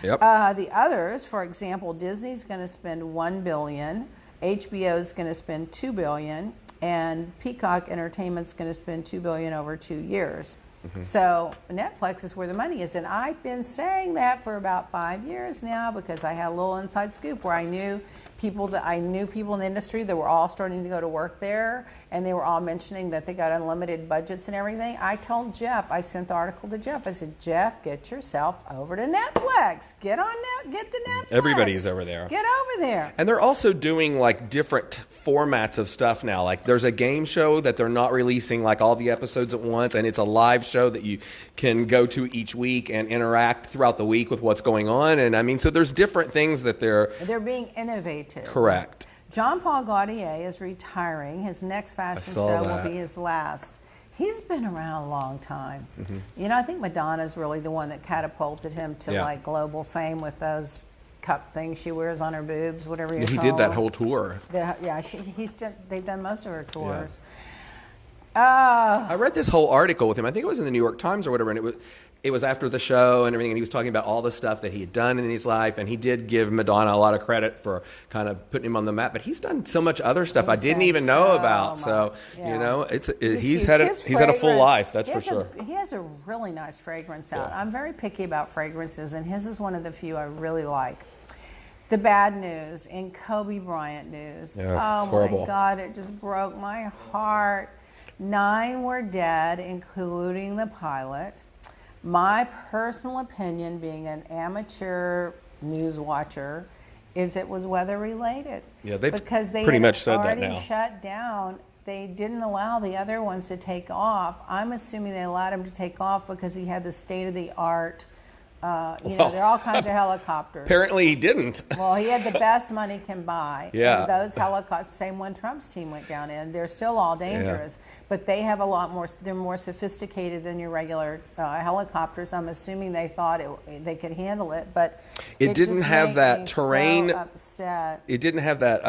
Yep. The others, for example, Disney's going to spend $1 billion. HBO is going to spend $2 billion. And Peacock Entertainment's going to spend $2 billion over 2 years. Mm-hmm. So Netflix is where the money is, and I've been saying that for about 5 years now because I had a little inside scoop where I knew people in the industry that were all starting to go to work there, and they were all mentioning that they got unlimited budgets and everything. I told Jeff, I sent the article to Jeff. I said, Jeff, get yourself over to Netflix. Get to Netflix. Everybody's over there. Get over there. And they're also doing like different formats of stuff now. Like there's a game show that they're not releasing like all the episodes at once, and it's a live show that you can go to each week and interact throughout the week with what's going on. And I mean, so there's different things that they're being innovative. Correct. Jean Paul Gaultier is retiring. His next fashion show will be his last. He's been around a long time. You know, I think Madonna's really the one that catapulted him to like global fame with those cup things she wears on her boobs, whatever you call them. He did that whole tour. They've done most of her tours. I read this whole article with him. I think it was in the New York Times or whatever, and it was after the show and everything, and he was talking about all the stuff that he had done in his life, and he did give Madonna a lot of credit for kind of putting him on the map. But he's done so much other stuff I didn't even know about. So you know, he's had a full life. That's for sure. He has a really nice fragrance out. I'm very picky about fragrances, and his is one of the few I really like. The bad news in Kobe Bryant news. Yeah, oh my God, it just broke my heart. 9 were dead, including the pilot. My personal opinion, being an amateur news watcher, is it was weather related. Yeah, they've because they pretty much said that already now. shut down. They didn't allow the other ones to take off. I'm assuming they allowed him to take off because he had the state-of-the-art. You know, there are all kinds of helicopters. Apparently he didn't. Well, he had the best money can buy. Yeah. And those helicopters, same one Trump's team went down in, they're still all dangerous. But they have a lot more, they're more sophisticated than your regular helicopters. I'm assuming they thought they could handle it, but it didn't just have made that me terrain. So upset. It didn't have that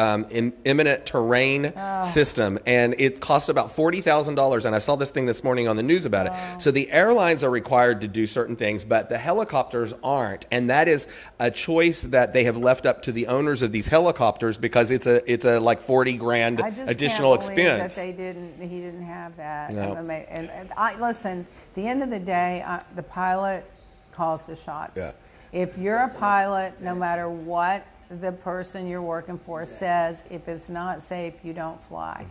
imminent terrain system, and it cost about $40,000. And I saw this thing this morning on the news about it. So the airlines are required to do certain things, but the helicopters aren't, and that is a choice that they have left up to the owners of these helicopters because it's a like $40,000 additional expense. That he didn't have that. No. And I listen. At the end of the day, the pilot calls the shots. Yeah. If you're a pilot, no matter what the person you're working for says, if it's not safe, you don't fly.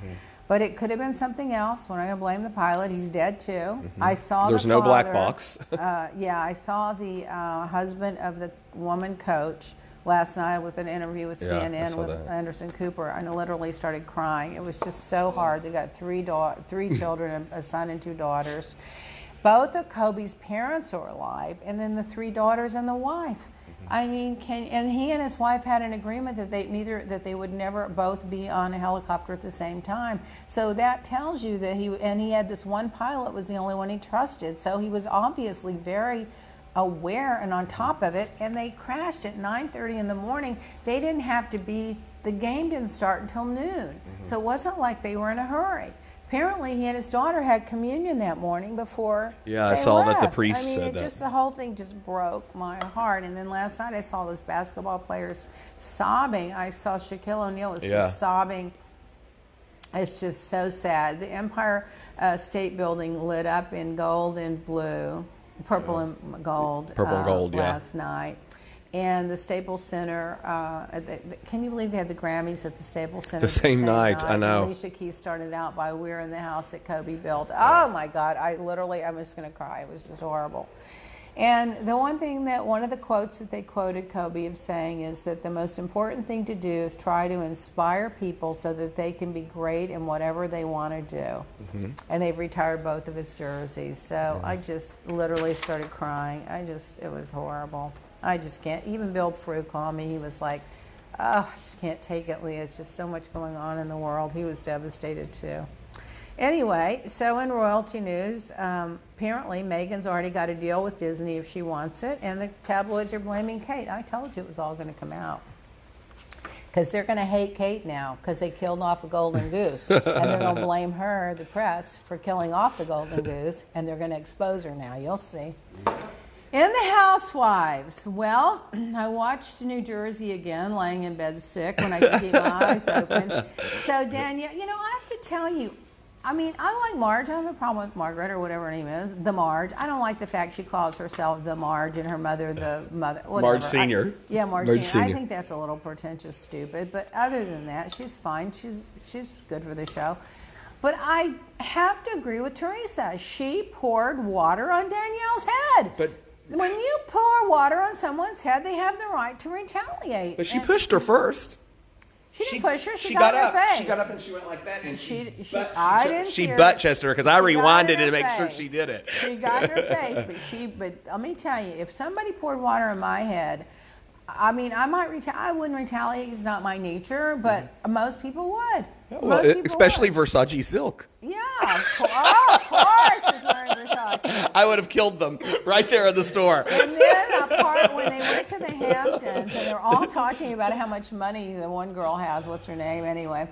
But it could have been something else. We're not going to blame the pilot. He's dead too. I saw There's no black box. I saw the husband of the woman coach last night with an interview with CNN with Anderson Cooper. I literally started crying. It was just so hard. They got three children, a son and 2 daughters. Both of Kobe's parents are alive, and then the 3 daughters and the wife. I mean, and he and his wife had an agreement that they would never both be on a helicopter at the same time. So that tells you that he had this one pilot was the only one he trusted. So he was obviously very aware and on top of it, and they crashed at 9:30 in the morning. They didn't have to be, the game didn't start until noon. So it wasn't like they were in a hurry. Apparently, he and his daughter had communion that morning before I they saw left. that the priest I mean, said that. Just the whole thing just broke my heart. And then last night I saw those basketball players sobbing. I saw Shaquille O'Neal was just sobbing. It's just so sad. The Empire State Building lit up in gold and blue, purple and gold. Last night. And the Staples Center, can you believe they had the Grammys at the Staples Center? The same night, I know. Alicia Keys started out by "We're in the House that Kobe Built." Oh my God, I'm just going to cry. It was just horrible. And the one of the quotes that they quoted Kobe of saying is that the most important thing to do is try to inspire people so that they can be great in whatever they want to do. And they've retired both of his jerseys. So I just literally started crying. It was horrible. I just can't. Even Bill Frew called me. He was like, I just can't take it, Leah. It's just so much going on in the world. He was devastated too. Anyway, so in royalty news, apparently Meghan's already got a deal with Disney if she wants it, and the tabloids are blaming Kate. I told you it was all going to come out. Because they're going to hate Kate now because they killed off a golden goose. And they're going to blame her, the press, for killing off the golden goose, and they're going to expose her now. You'll see. In the Housewives, well, I watched New Jersey again, laying in bed sick when I could keep my eyes open. So, Danielle, I have to tell you, I mean, I like Marge. I don't have a problem with Margaret or whatever her name is, the Marge. I don't like the fact she calls herself the Marge and her mother the mother. Whatever. Marge Senior. Marge Senior. I think that's a little pretentious, stupid. But other than that, she's fine. She's good for the show. But I have to agree with Teresa. She poured water on Danielle's head. But when you pour water on someone's head, they have the right to retaliate. But she pushed her first. She didn't push her. She got in her face. She got up and she went like that, and she butt chested her because I rewinded it to make sure she did it. She got in her face, but let me tell you, if somebody poured water on my head, I mean, I wouldn't retaliate. It's not my nature, but most people would. Well, Most people especially would. Versace silk. Yeah, of course she's wearing Versace. I would have killed them right there in the store. And then when they went to the Hamptons, and they're all talking about how much money the one girl has. What's her name anyway?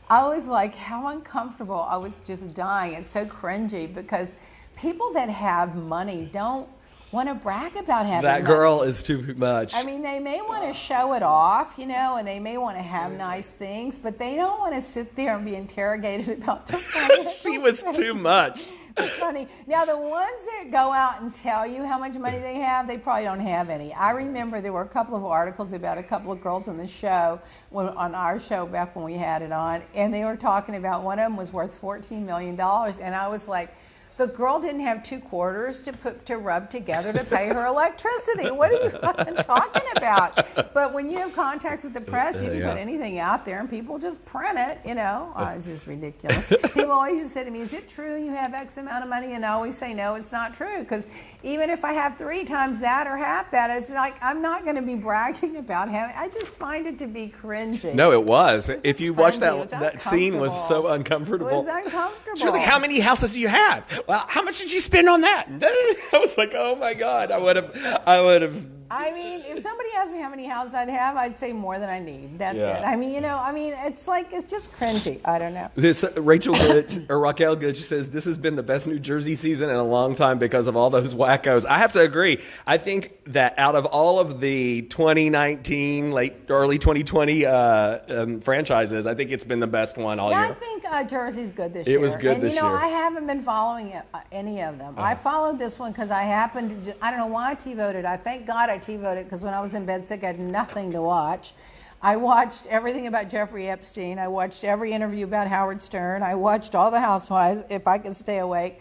I was like, how uncomfortable. I was just dying. It's so cringy because people that have money don't want to brag about having That money. girl is too much. I mean, they may want to show it off, and they may want to have nice things, but they don't want to sit there and be interrogated about the money. She was too much. It's funny. Now, the ones that go out and tell you how much money they have, they probably don't have any. I remember there were a couple of articles about a couple of girls on the show, on our show back when we had it on, and they were talking about one of them was worth $14 million, and I was like, the girl didn't have 2 quarters to rub together to pay her electricity. What are you fucking talking about? But when you have contacts with the press, you can put anything out there and people just print it, it's just ridiculous. People always just say to me, is it true you have X amount of money? And I always say, no, it's not true. Because even if I have 3 times that or half that, it's like I'm not going to be bragging about having. I just find it to be cringy. No, it was. If you watch cringy. that scene was so uncomfortable. It was uncomfortable. She was like, how many houses do you have? Well, how much did you spend on that? I was like, oh my God, I would have. I mean, if somebody asked me how many houses I'd have, I'd say more than I need. That's Yeah. it. I mean, it's just cringy. I don't know. This Raquel Gooch says this has been the best New Jersey season in a long time because of all those wackos. I have to agree. I think that out of all of the 2019, early 2020 franchises, I think it's been the best one all year. I think Jersey's good this year. It was good this year. I haven't been following any of them. I followed this one because I happened to. I don't know why I T-voted. I thank God I T-voted because when I was in bed sick, I had nothing to watch. I watched everything about Jeffrey Epstein. I watched every interview about Howard Stern. I watched all the Housewives if I could stay awake.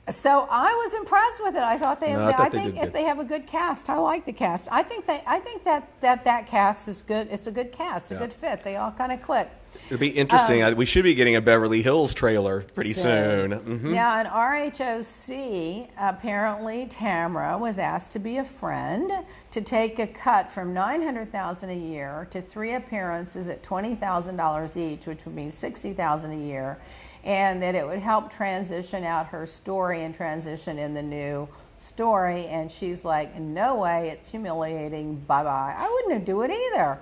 So I was impressed with it. I thought I think if they have a good cast, I like the cast. I think that cast is good. It's a good cast, a good fit. They all kind of click. It'll be interesting. We should be getting a Beverly Hills trailer pretty soon. Mm-hmm. Now, in RHOC, apparently Tamra was asked to be a friend to take a cut from $900,000 a year to 3 appearances at $20,000 each, which would mean $60,000 a year, and that it would help transition out her story and transition in the new story. And she's like, no way, it's humiliating, bye-bye. I wouldn't do it either.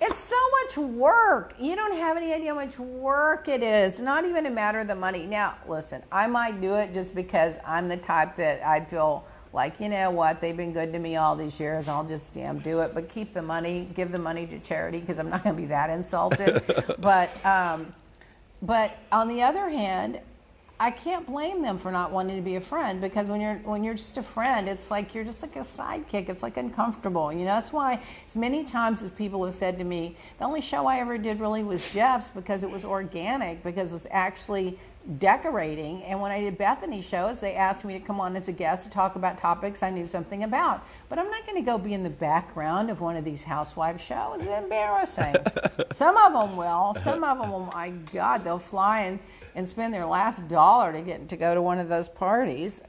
It's so much work. You don't have any idea how much work it is. Not even a matter of the money. Now, listen, I might do it just because I'm the type that I'd feel like, you know what, they've been good to me all these years. I'll just do it. But keep the money, give the money to charity because I'm not going to be that insulted. But on the other hand, I can't blame them for not wanting to be a friend because when you're just a friend, it's like you're just like a sidekick. It's like uncomfortable. That's why as many times as people have said to me, the only show I ever did really was Jeff's because it was organic, because it was actually decorating. And when I did Bethany's shows, they asked me to come on as a guest to talk about topics I knew something about. But I'm not going to go be in the background of one of these housewife shows. It's embarrassing. Some of them will. Some of them, oh my God, they'll fly and spend their last dollar to get to go to one of those parties.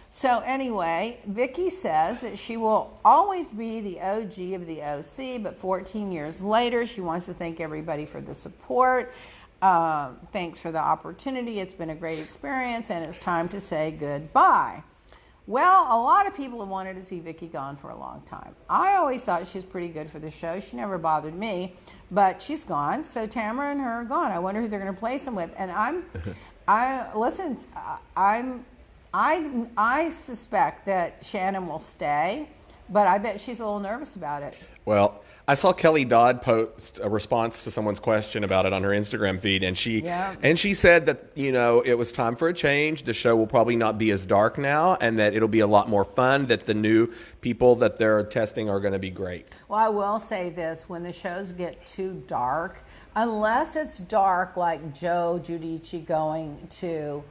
So anyway, Vicki says that she will always be the OG of the OC, but 14 years later, she wants to thank everybody for the support. Thanks for the opportunity. It's been a great experience, and it's time to say goodbye. Well, a lot of people have wanted to see Vicki gone for a long time. I always thought she was pretty good for the show. She never bothered me, but she's gone. So Tamara and her are gone. I wonder who they're going to replace them with. And I suspect that Shannon will stay, but I bet she's a little nervous about it. Well, I saw Kelley Dodd post a response to someone's question about it on her Instagram feed, and she said that it was time for a change. The show will probably not be as dark now, and that it'll be a lot more fun. That the new people that they're testing are going to be great. Well, I will say this: when the shows get too dark, unless it's dark like Joe Giudice going to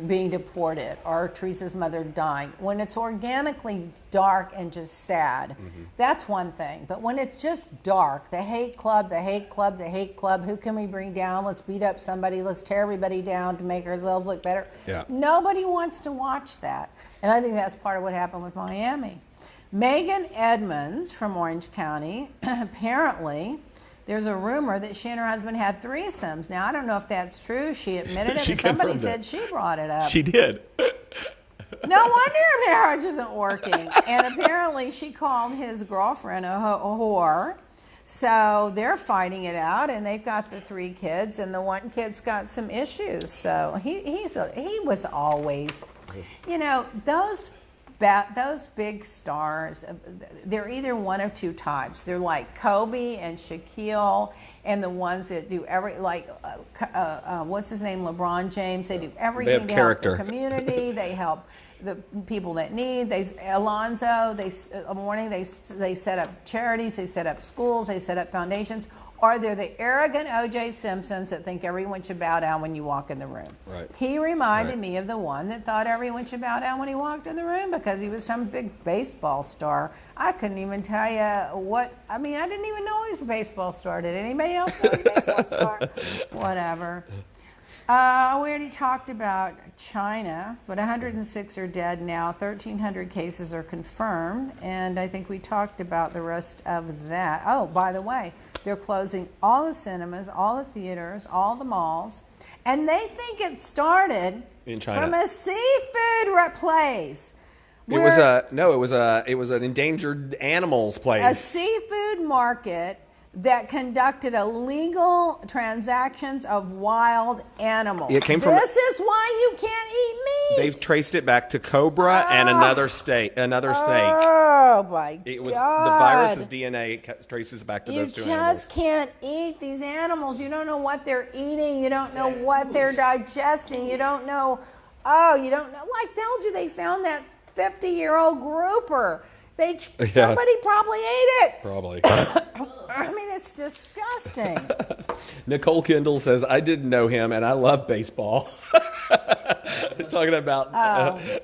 being deported or Teresa's mother dying, when it's organically dark and just sad, that's one thing. But when it's just dark, the hate club, who can we bring down? Let's beat up somebody, let's tear everybody down to make ourselves look better. Yeah. Nobody wants to watch that. And I think that's part of what happened with Miami. Megan Edmonds from Orange County, apparently, there's a rumor that she and her husband had threesomes. Now, I don't know if that's true. She admitted it, but somebody said she brought it up. She did. No wonder her marriage isn't working. And apparently she called his girlfriend a whore. So they're fighting it out, and they've got the 3 kids, and the one kid's got some issues. So he was always, those big stars, they're either one of 2 types. They're like Kobe and Shaquille, and the ones that do what's his name, LeBron James. They do everything to help the community. They help the people that need. Alonzo, they set up charities, they set up schools, they set up foundations. Or they're the arrogant O.J. Simpsons that think everyone should bow down when you walk in the room. Right. He reminded me of the one that thought everyone should bow down when he walked in the room because he was some big baseball star. I couldn't even tell you I didn't even know he was a baseball star. Did anybody else know he was a baseball star? Whatever. We already talked about China, but 106 are dead now. 1,300 cases are confirmed, and I think we talked about the rest of that. Oh, by the way, they're closing all the cinemas, all the theaters, all the malls, and they think it started in China from a seafood place. It was an endangered animals place. A seafood market that conducted illegal transactions of wild animals. It came from. This is why you can't eat meat. They've traced it back to cobra and another snake. Oh my It was God. the virus's DNA traces back to those 2 animals. You just can't eat these animals. You don't know what they're eating. You don't know what they're digesting. You don't know. You don't know. Like told you, they found that 50-year-old grouper. Somebody probably ate it. Probably. I mean, it's disgusting. Nicole Kendall says, I didn't know him, and I love baseball. Talking about...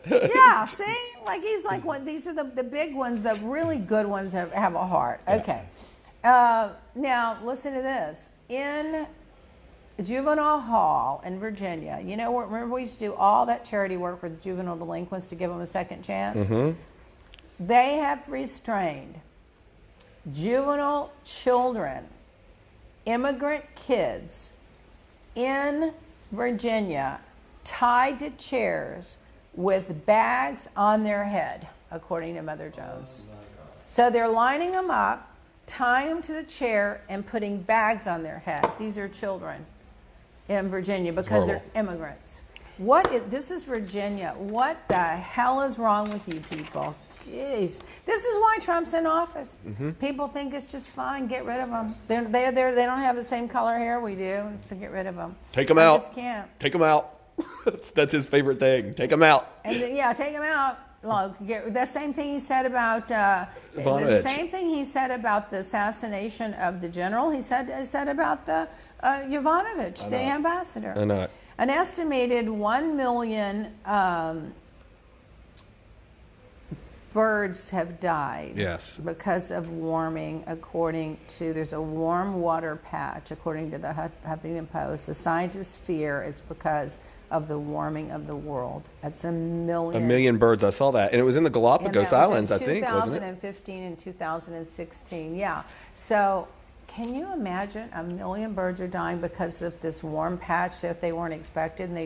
yeah, see? Like, he's like, these are the big ones. The really good ones have a heart. Okay. Now, listen to this. In juvenile hall in Virginia, remember we used to do all that charity work for the juvenile delinquents to give them a second chance? Mm-hmm. They have restrained juvenile children, immigrant kids in Virginia, tied to chairs with bags on their head, according to Mother Jones. So they're lining them up, tying them to the chair, and putting bags on their head. These are children in Virginia because they're immigrants. This is Virginia. What the hell is wrong with you people? Jeez. This is why Trump's in office. Mm-hmm. People think it's just fine. Get rid of them. They don't have the same color hair we do, so get rid of them. Take them out. Just can't. Take them out. That's his favorite thing. Take them out. And take them out. Look, the same thing he said about the same thing he said about the assassination of the general. He said about the Yovanovitch, the ambassador. I know it. An estimated 1 million birds have died because of warming, there's a warm water patch, according to the Huffington Post. The scientists fear it's because of the warming of the world. That's a million birds. I saw that. And it was in the Galapagos Islands, I think, wasn't it? 2015 and 2016, yeah. So can you imagine 1 million birds are dying because of this warm patch that they weren't expected, and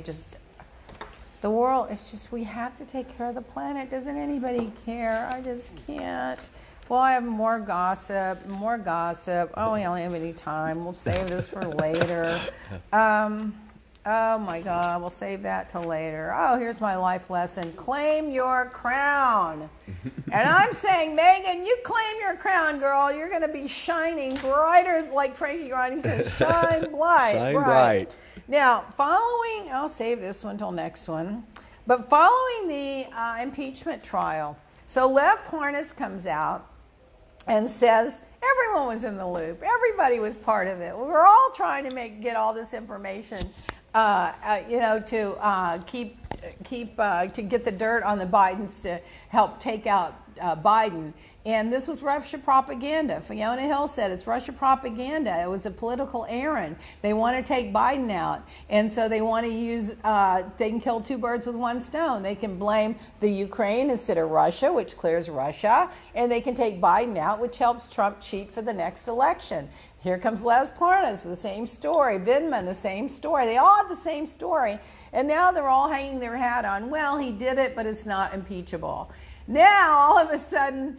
the world, it's just, we have to take care of the planet. Doesn't anybody care? I just can't. Well, I have more gossip. Oh, we don't have any time. We'll save this for later. Oh my God, we'll save that till later. Oh, here's my life lesson. Claim your crown. And I'm saying, Megan, you claim your crown, girl. You're going to be shining brighter, like Frankie Grandi says, shine bright. Shine bright. Now, I'll save this one till next one, but following the impeachment trial, so Lev Parnas comes out and says everyone was in the loop. Everybody was part of it. We were all trying to get all this information, to get the dirt on the Bidens to help take out Biden. And this was Russia propaganda. Fiona Hill said it's Russia propaganda. It was a political errand. They want to take Biden out. And so they want to use, they can kill two birds with one stone. They can blame the Ukraine instead of Russia, which clears Russia. And they can take Biden out, which helps Trump cheat for the next election. Here comes Les Parnas, the same story. Vindman, the same story. They all have the same story. And now they're all hanging their hat on, well, he did it, but it's not impeachable. Now, all of a sudden,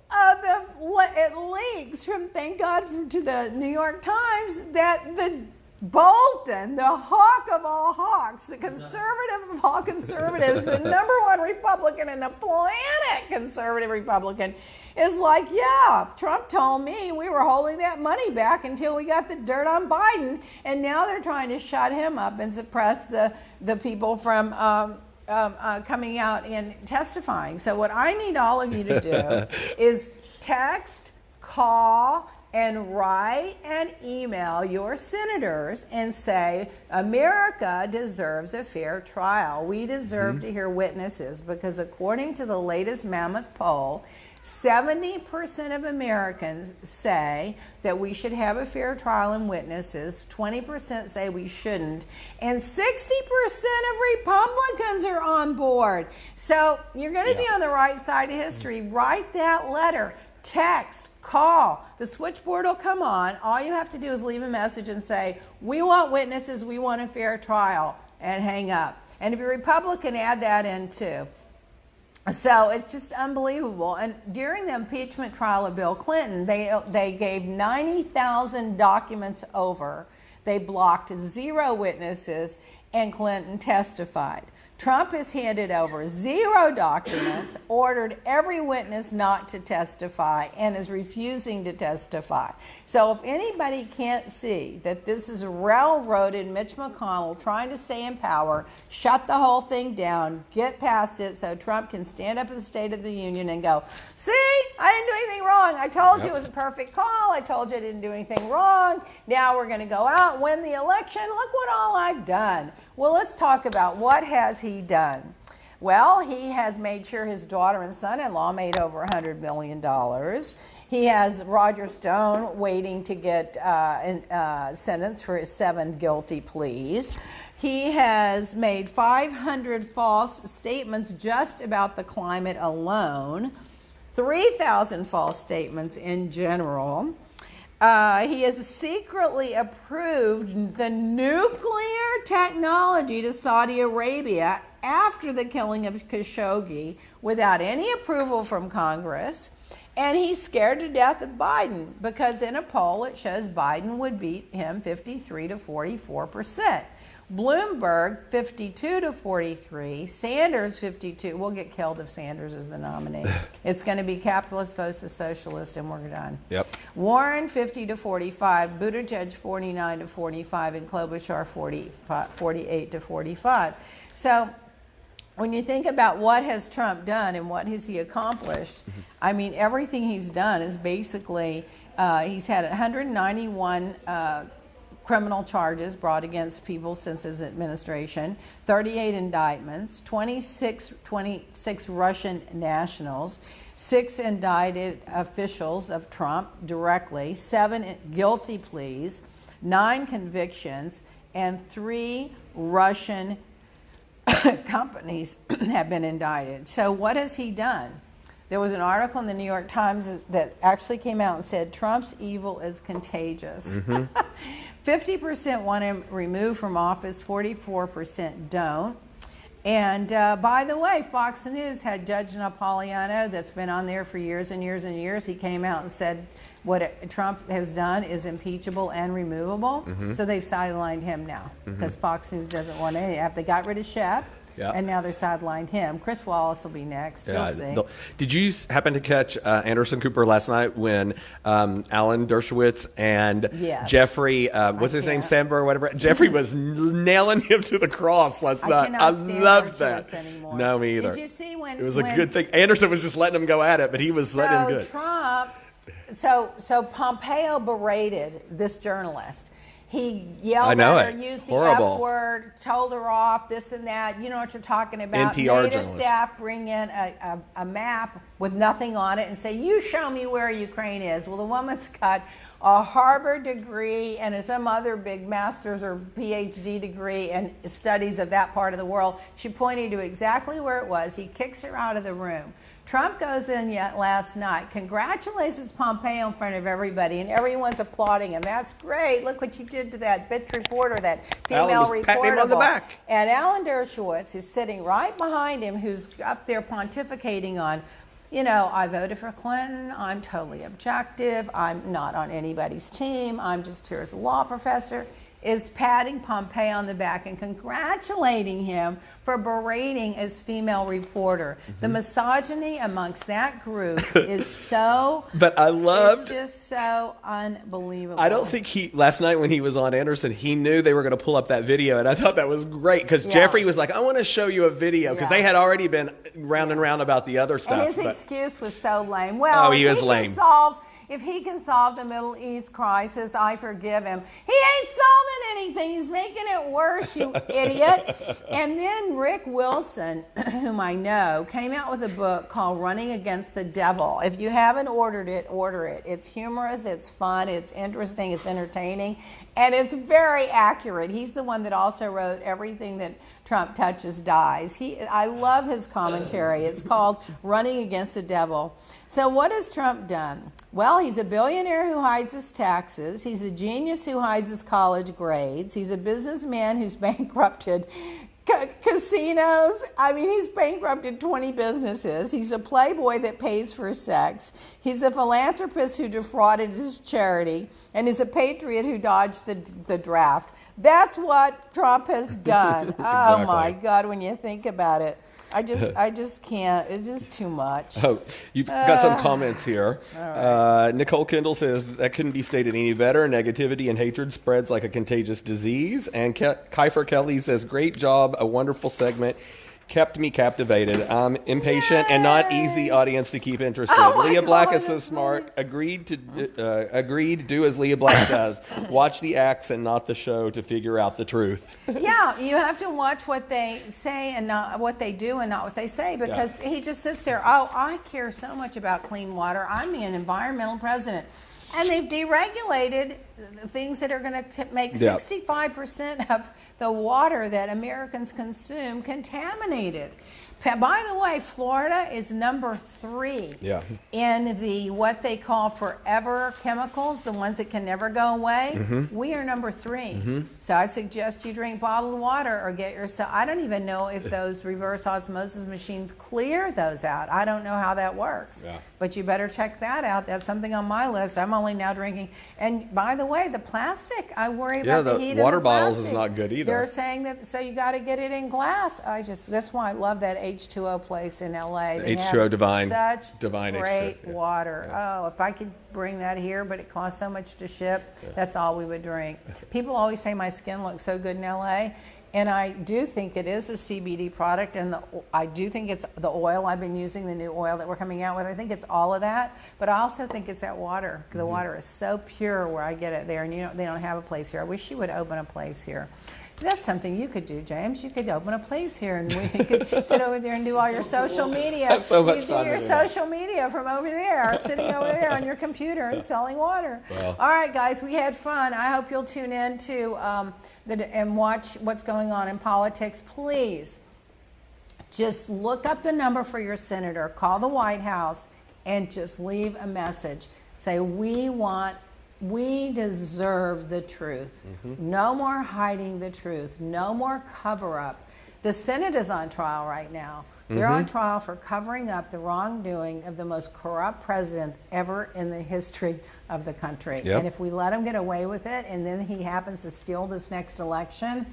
it leaks from, thank God, to the New York Times that the Bolton, the hawk of all hawks, the conservative of all conservatives, the number one Republican in the planet, conservative Republican, is like, yeah, Trump told me we were holding that money back until we got the dirt on Biden, and now they're trying to shut him up and suppress the people from coming out and testifying. So what I need all of you to do is text, call, and write and email your senators and say, America deserves a fair trial. We deserve to hear witnesses, because according to the latest Mammoth poll, 70% of Americans say that we should have a fair trial and witnesses. 20% say we shouldn't. And 60% of Republicans are on board. So you're going to be on the right side of history. Write that letter. Text, call. The switchboard will come on. All you have to do is leave a message and say, we want witnesses, we want a fair trial, and hang up. And if you're Republican, add that in too. So it's just unbelievable. And during the impeachment trial of Bill Clinton, they gave 90,000 documents over. They blocked 0 witnesses, and Clinton testified. Trump has handed over 0 documents, ordered every witness not to testify, and is refusing to testify. So if anybody can't see that this is railroaded Mitch McConnell trying to stay in power, shut the whole thing down, get past it so Trump can stand up in the State of the Union and go, see, I didn't do anything wrong. I told you it was a perfect call. I told you I didn't do anything wrong. Now we're going to go out, win the election. Look what all I've done. Well, let's talk about what has he done. Well, he has made sure his daughter and son-in-law made over $100 million. He has Roger Stone waiting to get sentenced for his 7 guilty pleas. He has made 500 false statements just about the climate alone, 3,000 false statements in general. He has secretly approved the nuclear technology to Saudi Arabia after the killing of Khashoggi without any approval from Congress. And he's scared to death of Biden because in a poll it shows Biden would beat him 53 to 44%. Bloomberg 52 to 43, Sanders 52. We'll get killed if Sanders is the nominee. It's going to be capitalist versus socialist, and we're done. Yep. Warren 50 to 45, Buttigieg 49 to 45, and Klobuchar 48 to 45. So when you think about what has Trump done and what has he accomplished, I mean, everything he's done is basically, he's had 191 criminal charges brought against people since his administration, 38 indictments, 26 Russian nationals, 6 indicted officials of Trump directly, 7 guilty pleas, 9 convictions, and 3 Russian companies have been indicted. So what has he done? There was an article in the New York Times that actually came out and said Trump's evil is contagious. 50% want him removed from office, 44% don't. And by the way, Fox News had Judge Napolitano that's been on there for years and years and years. He came out and said what Trump has done is impeachable and removable. So they've sidelined him now because Fox News doesn't want any. They got rid of Shep. Yep. And now they're sidelined him. Chris Wallace will be next. You'll see. Did you happen to catch Anderson Cooper last night when Alan Dershowitz and Jeffrey, what's his name, Sandberg or whatever? Jeffrey was nailing him to the cross last night. I loved that. Anymore. No, me either. Did you see when it was a good thing? Anderson was just letting him go at it, but he was letting him good. So Pompeo berated this journalist. He yelled at her, used the Horrible. F word, told her off, this and that. You know what you're talking about. NPR Made journalist. a staff bring in a map with nothing on it and say, you show me where Ukraine is. Well, the woman's got a Harvard degree and some other big master's or PhD degree in studies of that part of the world. She pointed to exactly where it was. He kicks her out of the room. Trump goes in yet last night, congratulates Pompeo in front of everybody, and everyone's applauding him. That's great. Look what you did to that bitch reporter, that female reporter. Patting him on the back. And Alan Dershowitz, who's sitting right behind him, who's up there pontificating on, you know, I voted for Clinton. I'm totally objective. I'm not on anybody's team. I'm just here as a law professor. Is patting Pompeo on the back and congratulating him for berating his female reporter. The misogyny amongst that group is so... But I loved... It's just so unbelievable. I don't think last night when he was on Anderson, he knew they were going to pull up that video, and I thought that was great, because Jeffrey was like, I want to show you a video, because they had already been round and round about the other stuff. And his excuse was so lame. Well, he was lame. If he can solve the Middle East crisis, I forgive him. He ain't solving anything. He's making it worse, you idiot. And then Rick Wilson, whom I know, came out with a book called Running Against the Devil. If you haven't ordered it, order it. It's humorous, it's fun, it's interesting, it's entertaining, and it's very accurate. He's the one that also wrote Everything That Trump Touches Dies. I love his commentary. It's called Running Against the Devil. So what has Trump done? Well, he's a billionaire who hides his taxes. He's a genius who hides his college grades. He's a businessman who's bankrupted casinos. I mean, he's bankrupted 20 businesses. He's a playboy that pays for sex. He's a philanthropist who defrauded his charity. And he's a patriot who dodged the draft. That's what Trump has done. Exactly. Oh, my God, when you think about it. I just can't. It's just too much. Oh, you've got some comments here. Right. Nicole Kendall says that couldn't be stated any better. Negativity and hatred spreads like a contagious disease. And Kiefer Kelley says, great job, a wonderful segment. Kept me captivated. I'm impatient and not easy audience to keep interested. Leah Black is so smart. Agreed. Do as Leah Black does. Watch the acts and not the show to figure out the truth. Yeah, you have to watch what they say and not what they do and not what they say, because he just sits there. Oh, I care so much about clean water. I'm an environmental president. And they've deregulated things that are going to make 65% of the water that Americans consume contaminated. By the way, Florida is number 3 in the what they call forever chemicals, the ones that can never go away. We are number 3. So I suggest you drink bottled water or get yourself. I don't even know if those reverse osmosis machines clear those out. I don't know how that works. But you better check that out. That's something on my list. I'm only now drinking. And by the way, the plastic, I worry about the heat of the water bottles plastic. is not good either. They're saying that, so you got to get it in glass. That's why I love that H2O place in LA. The H2O Divine. Such Divine great H2O, water. Oh, if I could bring that here, but it costs so much to ship, that's all we would drink. People always say my skin looks so good in LA. And I do think it is a CBD product, and I do think it's the oil I've been using, the new oil that we're coming out with. I think it's all of that, but I also think it's that water. The water is so pure where I get it there, and they don't have a place here. I wish you would open a place here. That's something you could do, James. You could open a place here, and we could sit over there and do all your social media. Have so much you do fun your doing social media from over there, sitting over there on your computer and selling water. All right, guys, we had fun. I hope you'll tune in to and watch what's going on in politics. Please, just look up the number for your senator, call the White House, and just leave a message. Say, we deserve the truth. No more hiding the truth. No more cover-up. The Senate is on trial right now. They're on trial for covering up the wrongdoing of the most corrupt president ever in the history of the country. And if we let him get away with it, and then he happens to steal this next election,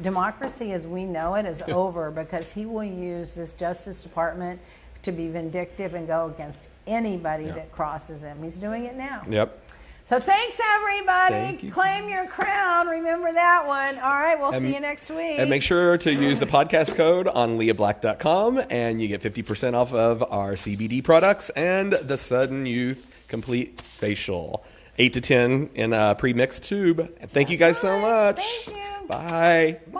democracy as we know it is over, because he will use this Justice Department to be vindictive and go against anybody that crosses him. He's doing it now. So thanks, everybody. Thank you. Claim your crown. Remember that one. All right, we'll see you next week. And make sure to use the podcast code on leahblack.com, and you get 50% off of our CBD products and the Sudden Youth Complete Facial. 8 to 10 in a pre-mixed tube. Thank you guys so much. Thank you. Bye. Bye.